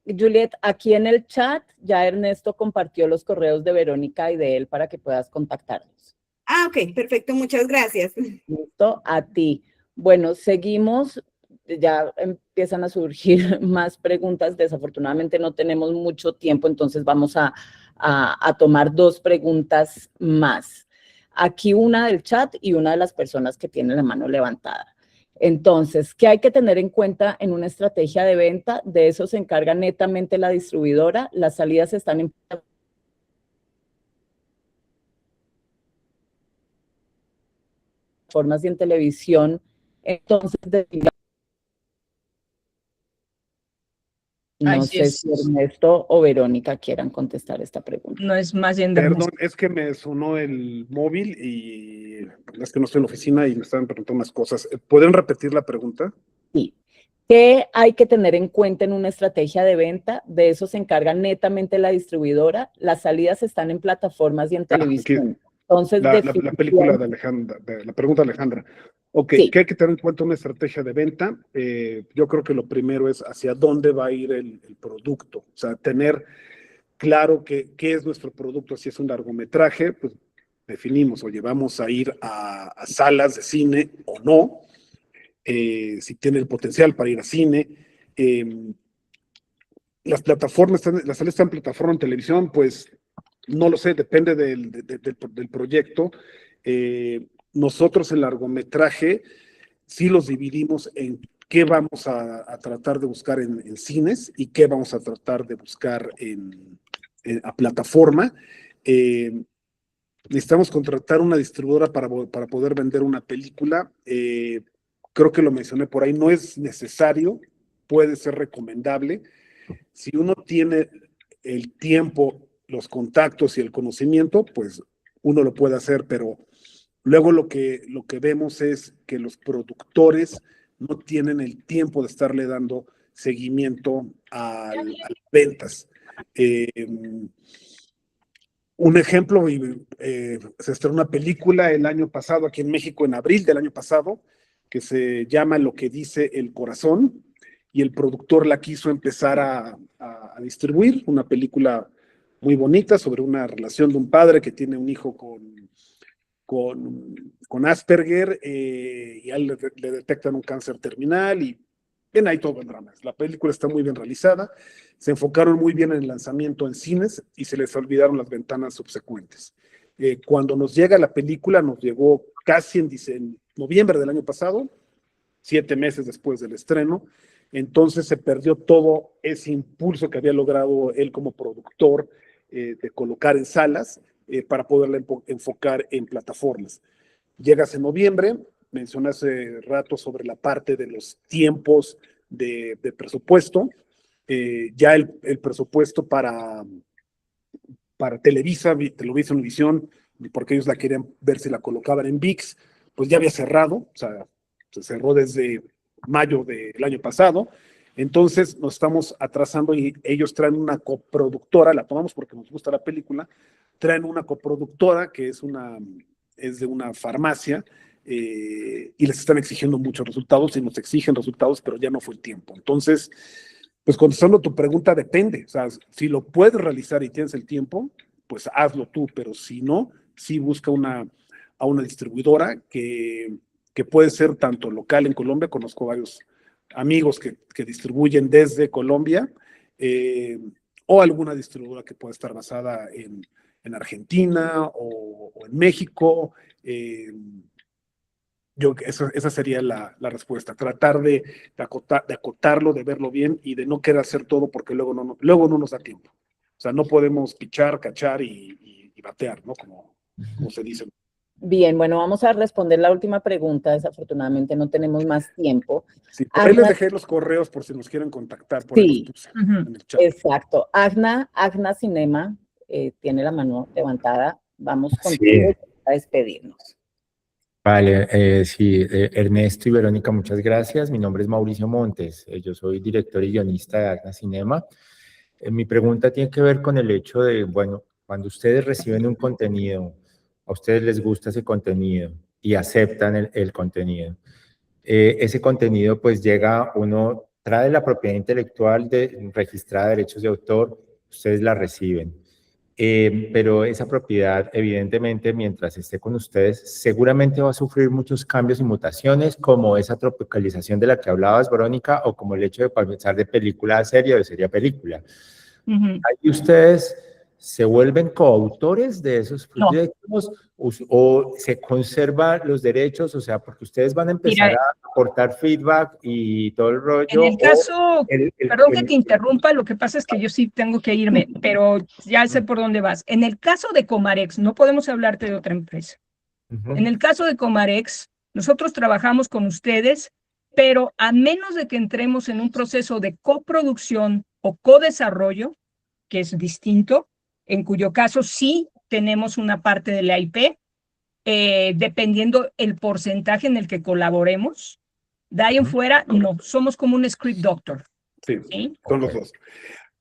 Juliet, aquí en el chat ya Ernesto compartió los correos de Verónica y de él para que puedas contactarlos. Ah, ok, perfecto, muchas gracias. Listo, a ti. Bueno, seguimos, ya empiezan a surgir más preguntas. Desafortunadamente no tenemos mucho tiempo, entonces vamos a tomar 2 preguntas más. Aquí una del chat y una de las personas que tienen la mano levantada. Entonces, ¿qué hay que tener en cuenta en una estrategia de venta? De eso se encarga netamente la distribuidora. Las salidas están en plataformas y en televisión. Entonces, Ay, no sí sé si Ernesto o Verónica quieran contestar esta pregunta. no es más bien de Perdón, Ernesto. es que me sonó el móvil y es que no estoy en la oficina y me estaban preguntando unas cosas. ¿Pueden repetir la pregunta? Sí. ¿Qué hay que tener en cuenta en una estrategia de venta? De eso se encarga netamente la distribuidora. Las salidas están en plataformas y en Aquí, televisión. Entonces, la película de Alejandra, la pregunta de Alejandra. Ok, sí, ¿qué hay que tener en cuenta en una estrategia de venta? Yo creo que lo primero es hacia dónde va a ir el producto. O sea, tener claro qué es nuestro producto. Si es un largometraje, pues definimos o llevamos a ir a salas de cine o no. Si tiene el potencial para ir a cine. Las plataformas, las salas están en plataforma en televisión, pues no lo sé, depende del proyecto. Nosotros el largometraje sí los dividimos en qué vamos a tratar de buscar en cines y qué vamos a tratar de buscar a plataforma. Necesitamos contratar una distribuidora para poder vender una película. Creo que lo mencioné por ahí, no es necesario, puede ser recomendable. Si uno tiene el tiempo, los contactos y el conocimiento, pues uno lo puede hacer, pero luego lo que vemos es que los productores no tienen el tiempo de estarle dando seguimiento a las ventas. Un ejemplo, se estrenó una película el año pasado aquí en México, en abril del año pasado, que se llama Lo que dice el corazón, y el productor la quiso empezar a distribuir, una película muy bonita sobre una relación de un padre que tiene un hijo con Asperger, y a él le detectan un cáncer terminal y bien ahí todo el drama. La película está muy bien realizada, se enfocaron muy bien en el lanzamiento en cines y se les olvidaron las ventanas subsecuentes. Cuando nos llega la película, nos llegó casi en noviembre del año pasado, 7 meses después del estreno, entonces se perdió todo ese impulso que había logrado él como productor, de colocar en salas, para poderla enfocar en plataformas. Llegas en noviembre, mencioné hace rato sobre la parte de los tiempos de presupuesto. Ya el presupuesto para Televisa, Televisa Univisión, porque ellos la querían ver si la colocaban en ViX, pues ya había cerrado, o sea, se cerró desde mayo del año pasado. Entonces nos estamos atrasando y ellos traen una coproductora, la tomamos porque nos gusta la película, traen una coproductora que es de una farmacia, y les están exigiendo muchos resultados y nos exigen resultados, pero ya no fue el tiempo. Entonces, pues contestando tu pregunta, depende. O sea, si lo puedes realizar y tienes el tiempo, pues hazlo tú, pero si no, sí busca a una distribuidora que puede ser tanto local en Colombia, conozco varios amigos que distribuyen desde Colombia, o alguna distribuidora que pueda estar basada en Argentina o en México. Esa sería la respuesta, tratar de acotarlo, de verlo bien y de no querer hacer todo porque luego no nos da tiempo. O sea, no podemos pichar, cachar y batear, ¿no? Como se dice. Bien, bueno, vamos a responder la última pregunta. Desafortunadamente no tenemos más tiempo. Sí, por ahí les Agna, dejé los correos por si nos quieren contactar, por ahí los sí, puse Ujú. en el chat. exacto. Agna Cinema tiene la mano levantada. Vamos Sí, contigo a despedirnos. vale, sí, Ernesto y Verónica, muchas gracias. Mi nombre es Mauricio Montes, yo soy director y guionista de Agna Cinema. Mi pregunta tiene que ver con el hecho de, bueno, cuando ustedes reciben un contenido, a ustedes les gusta ese contenido y aceptan el contenido. Ese contenido pues llega, uno trae la propiedad intelectual registrada de derechos de autor, ustedes la reciben. Pero esa propiedad, evidentemente, mientras esté con ustedes, seguramente va a sufrir muchos cambios y mutaciones, como esa tropicalización de la que hablabas, Verónica, o como el hecho de pasar de película a serie o de serie a película. Ujú. ¿Ahí ustedes se vuelven coautores de esos No. proyectos o se conservan los derechos? O sea, porque ustedes van a empezar Mira, a aportar feedback y todo el en rollo. el caso, perdón que el- te interrumpa, lo que pasa es que yo sí tengo que irme, pero ya sé por dónde vas. En el caso de Comarex, no podemos hablarte de otra empresa. Ujú. En el caso de Comarex, nosotros trabajamos con ustedes, pero a menos de que entremos en un proceso de coproducción o codesarrollo, que es distinto, en cuyo caso sí tenemos una parte de la IP, dependiendo el porcentaje en el que colaboremos. De ahí en fuera, no, somos como un script doctor. Sí, ¿Sí? son los dos.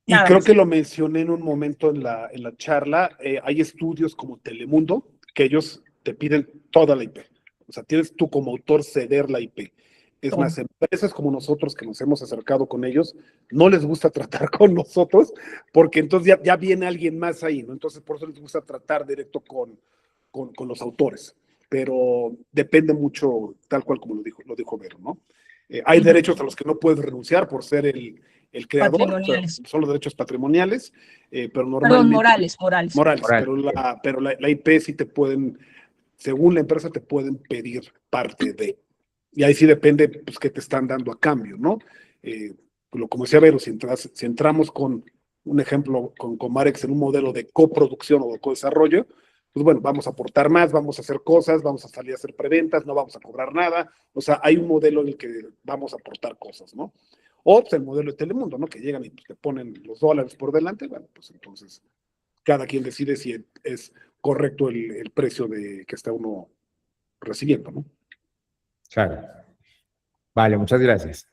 Y Nada creo más. que lo mencioné en un momento en la charla, hay estudios como Telemundo que ellos te piden toda la IP. O sea, tienes tú como autor ceder la IP. Es Toma. más, empresas como nosotros que nos hemos acercado con ellos, no les gusta tratar con nosotros porque entonces ya viene alguien más ahí, ¿no? Entonces por eso les gusta tratar directo con los autores. Pero depende mucho, tal cual como lo dijo Vero, ¿no? Hay derechos a los que no puedes renunciar por ser el creador, Patrimoniales. son los derechos patrimoniales, pero Perdón, normalmente... morales. Morales, Moral. pero la IP sí te pueden, según la empresa, te pueden pedir parte de. Y ahí sí depende, pues, qué te están dando a cambio, ¿no? Como decía Vero, si entramos con un ejemplo con Comarex en un modelo de coproducción o de co-desarrollo, pues bueno, vamos a aportar más, vamos a hacer cosas, vamos a salir a hacer preventas, no vamos a cobrar nada. O sea, hay un modelo en el que vamos a aportar cosas, ¿no? O pues, el modelo de Telemundo, ¿no? Que llegan y pues, te ponen los dólares por delante, bueno, pues entonces cada quien decide si es correcto el precio que está uno recibiendo, ¿no? Claro. Vale, muchas gracias.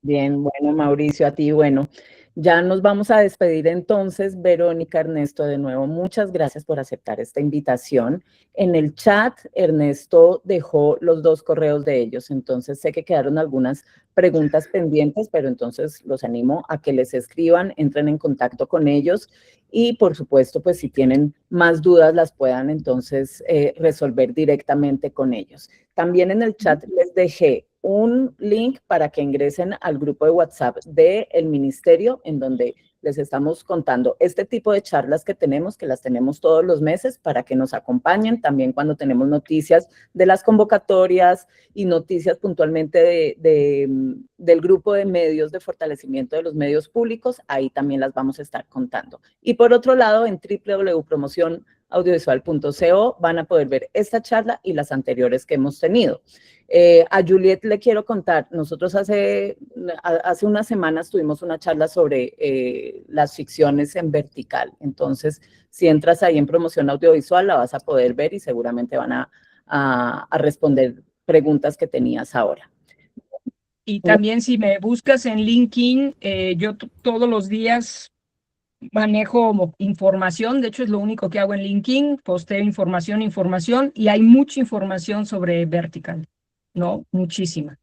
Bien, bueno, Mauricio, a ti, bueno, ya nos vamos a despedir entonces. Verónica, Ernesto, de nuevo, muchas gracias por aceptar esta invitación. En el chat, Ernesto dejó los 2 correos de ellos, entonces sé que quedaron algunas preguntas pendientes, pero entonces los animo a que les escriban, entren en contacto con ellos y, por supuesto, pues si tienen más dudas, las puedan entonces resolver directamente con ellos. También en el chat les dejé un link para que ingresen al grupo de WhatsApp del ministerio, en donde les estamos contando este tipo de charlas que las tenemos todos los meses para que nos acompañen. También cuando tenemos noticias de las convocatorias y noticias puntualmente del grupo de medios de fortalecimiento de los medios públicos, ahí también las vamos a estar contando. Y por otro lado, en www.promocionaudiovisual.co van a poder ver esta charla y las anteriores que hemos tenido. A Juliet le quiero contar, nosotros hace unas semanas tuvimos una charla sobre las ficciones en vertical, entonces si entras ahí en Promoción Audiovisual la vas a poder ver y seguramente van a responder preguntas que tenías ahora. Y también si me buscas en LinkedIn, yo todos los días manejo información, de hecho es lo único que hago en LinkedIn, posteo información, y hay mucha información sobre Vertical, ¿no? Muchísima.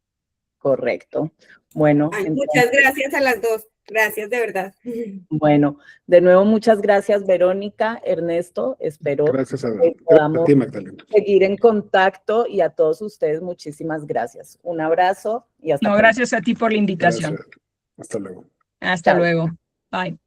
Correcto. Bueno, Ay, entonces, muchas gracias a las dos. Gracias, de verdad. bueno, de nuevo muchas gracias Verónica, Ernesto, espero Gracias que podamos ti, Magdalena. seguir en contacto y a todos ustedes muchísimas gracias. Un abrazo y hasta No, pronto. gracias a ti por la invitación. Gracias. Hasta luego. Hasta Chao. luego. Bye.